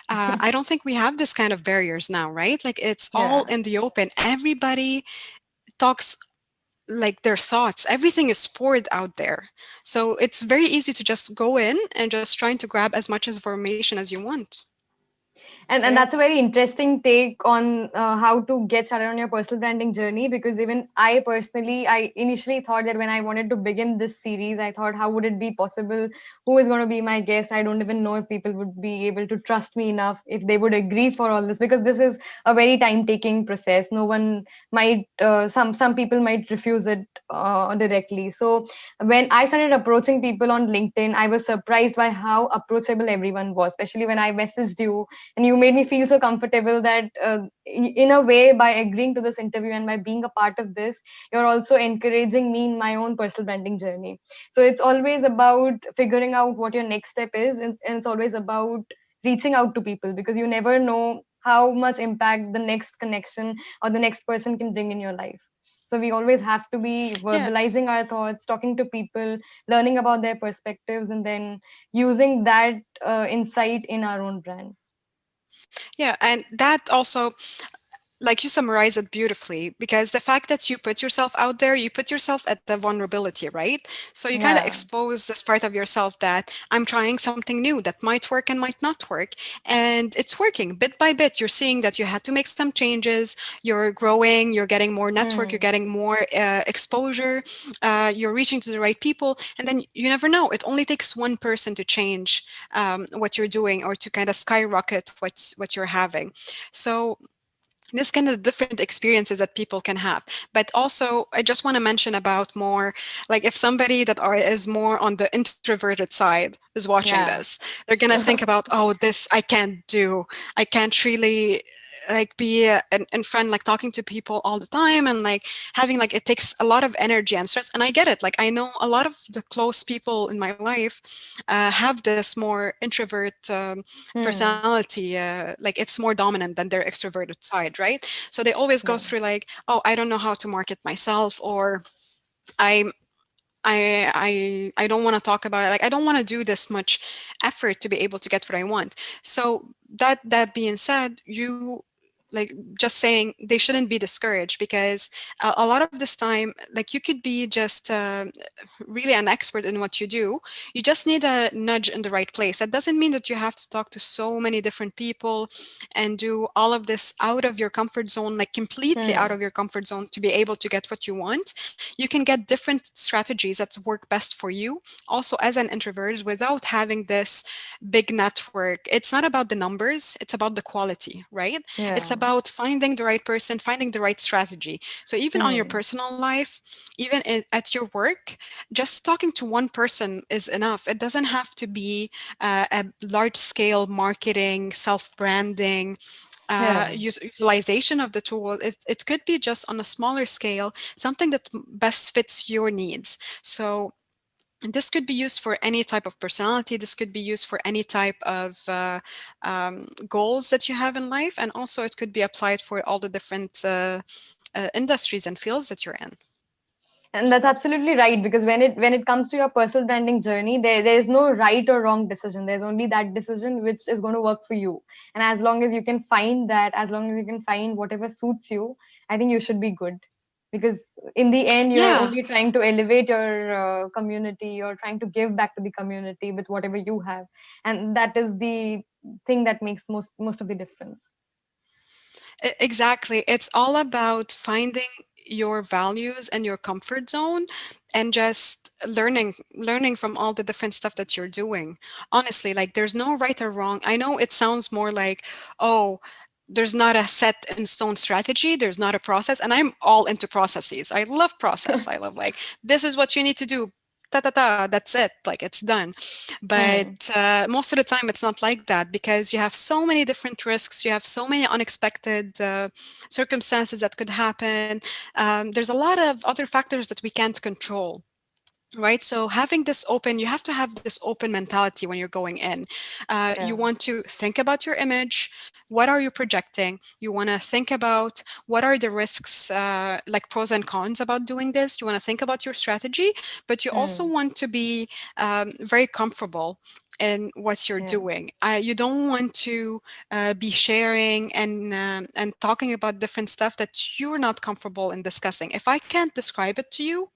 I don't think we have this kind of barriers now, right? Like it's all Yeah. in the open. Everybody talks like their thoughts, everything is poured out there, so it's very easy to just go in and just trying to grab as much information as you want. So And yeah. that's a very interesting take on how to get started on your personal branding journey, because even I personally, I initially thought that when I wanted to begin this series, I thought, how would it be possible? Who is going to be my guest? I don't even know if people would be able to trust me enough, if they would agree for all this, because this is a very time taking process. No one might, some people might refuse it directly. So when I started approaching people on LinkedIn, I was surprised by how approachable everyone was, especially when I messaged you and you made me feel so comfortable that in a way, by agreeing to this interview and by being a part of this, you're also encouraging me in my own personal branding journey. So it's always about figuring out what your next step is, and it's always about reaching out to people, because you never know how much impact the next connection or the next person can bring in your life. So we always have to be Yeah. verbalizing our thoughts, talking to people, learning about their perspectives, and then using that insight in our own brand. Yeah, and that also, like you summarize it beautifully, because the fact that you put yourself out there, you put yourself at the vulnerability, right? So you kind of Yeah. expose this part of yourself that I'm trying something new that might work and might not work, and it's working bit by bit. You're seeing that you had to make some changes, you're growing, you're getting more network, you're Hmm. getting more exposure, you're reaching to the right people, and then you never know, it only takes one person to change what you're doing or to kind of skyrocket what you're having. So this kind of different experiences that people can have. But also I just want to mention about more, like if somebody that are is more on the introverted side is watching Yeah. this, they're going to think about, oh, this I can't do, I can't really like be in front, like talking to people all the time, and like having, like it takes a lot of energy and stress. And I get it, like I know a lot of the close people in my life have this more introvert Hmm. personality, like it's more dominant than their extroverted side, right? So they always go Yeah. through like, oh, I don't know how to market myself, or I I don't want to talk about it. Like I don't want to do this much effort to be able to get what I want. So that being said, you, like, just saying they shouldn't be discouraged, because a lot of this time, like you could be just really an expert in what you do. You just need a nudge in the right place. That doesn't mean that you have to talk to so many different people and do all of this out of your comfort zone, like completely out Hmm. of your comfort zone to be able to get what you want. You can get different strategies that work best for you also as an introvert without having this big network. It's not about the numbers, it's about the quality, right? It's Yeah. about finding the right person, finding the right strategy. So even on your Hmm. personal life, even at your work, just talking to one person is enough. It doesn't have to be a large scale marketing, self branding, Yeah. utilization of the tool. It could be just on a smaller scale, something that best fits your needs. So this could be used for any type of personality. This could be used for any type of goals that you have in life. And also it could be applied for all the different industries and fields that you're in. And that's absolutely right, because when it comes to your personal branding journey, there is no right or wrong decision. There's only that decision which is going to work for you. And as long as you can find that, as long as you can find whatever suits you, I think you should be good. Because in the end, you're Yeah. only trying to elevate your community, you're trying to give back to the community with whatever you have, and that is the thing that makes most of the difference. Exactly. It's all about finding your values and your comfort zone and just learning from all the different stuff that you're doing. Honestly, like there's no right or wrong. I know it sounds more like, oh, there's not a set in stone strategy, there's not a process, and I'm all into processes. I love process. I love like this is what you need to do. Ta ta ta, that's it. Like it's done. Hmm. But most of the time, it's not like that because you have so many different risks. You have so many unexpected circumstances that could happen. There's a lot of other factors that we can't control. Right. So having this open, you have to have this open mentality when you're going in. You Yeah. want to think about your image. What are you projecting? You want to think about what are the risks, like pros and cons about doing this. You want to think about your strategy, but you also Hmm. want to be very comfortable in what you're Yeah. doing. You don't want to be sharing and talking about different stuff that you're not comfortable in discussing. If I can't describe it to you,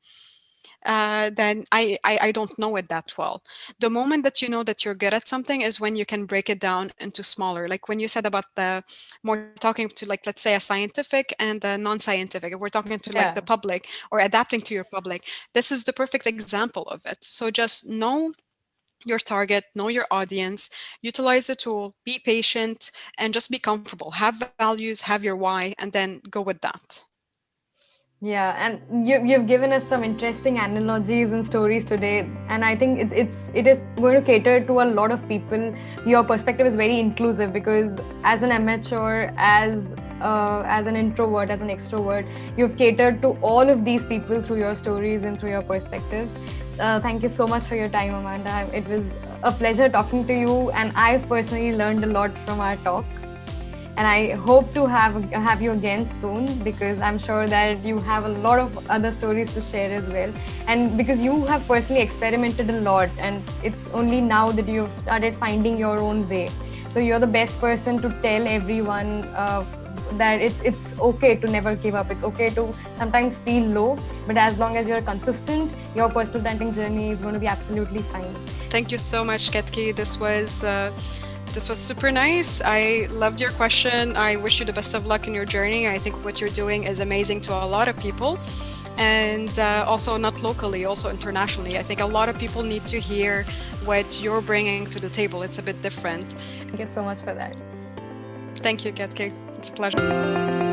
then I don't know it that well. The moment that you know that you're good at something is when you can break it down into smaller. Like when you said about the more talking to like let's say a scientific and a non-scientific. If we're talking to like the Yeah. public or adapting to your public, this is the perfect example of it. So just know your target, know your audience, utilize the tool, be patient, and just be comfortable. Have values, have your why, and then go with that. Yeah, and you've given us some interesting analogies and stories today, and I think it is going to cater to a lot of people. Your perspective is very inclusive because as an amateur, as an introvert, as an extrovert, you've catered to all of these people through your stories and through your perspectives. Thank you so much for your time, Amanda. It was a pleasure talking to you, and I've personally learned a lot from our talk, and I hope to have you again soon, because I'm sure that you have a lot of other stories to share as well, and because you have personally experimented a lot, and it's only now that you've started finding your own way. So you're the best person to tell everyone that it's okay to never give up. It's okay to sometimes feel low, but as long as you're consistent, your personal branding journey is going to be absolutely fine. Thank you so much, Ketki. This was super nice. I loved your question. I wish you the best of luck in your journey. I think what you're doing is amazing to a lot of people, and also not locally, also internationally. I think a lot of people need to hear what you're bringing to the table. It's a bit different. Thank you so much for that. Thank you, Ketki. It's a pleasure.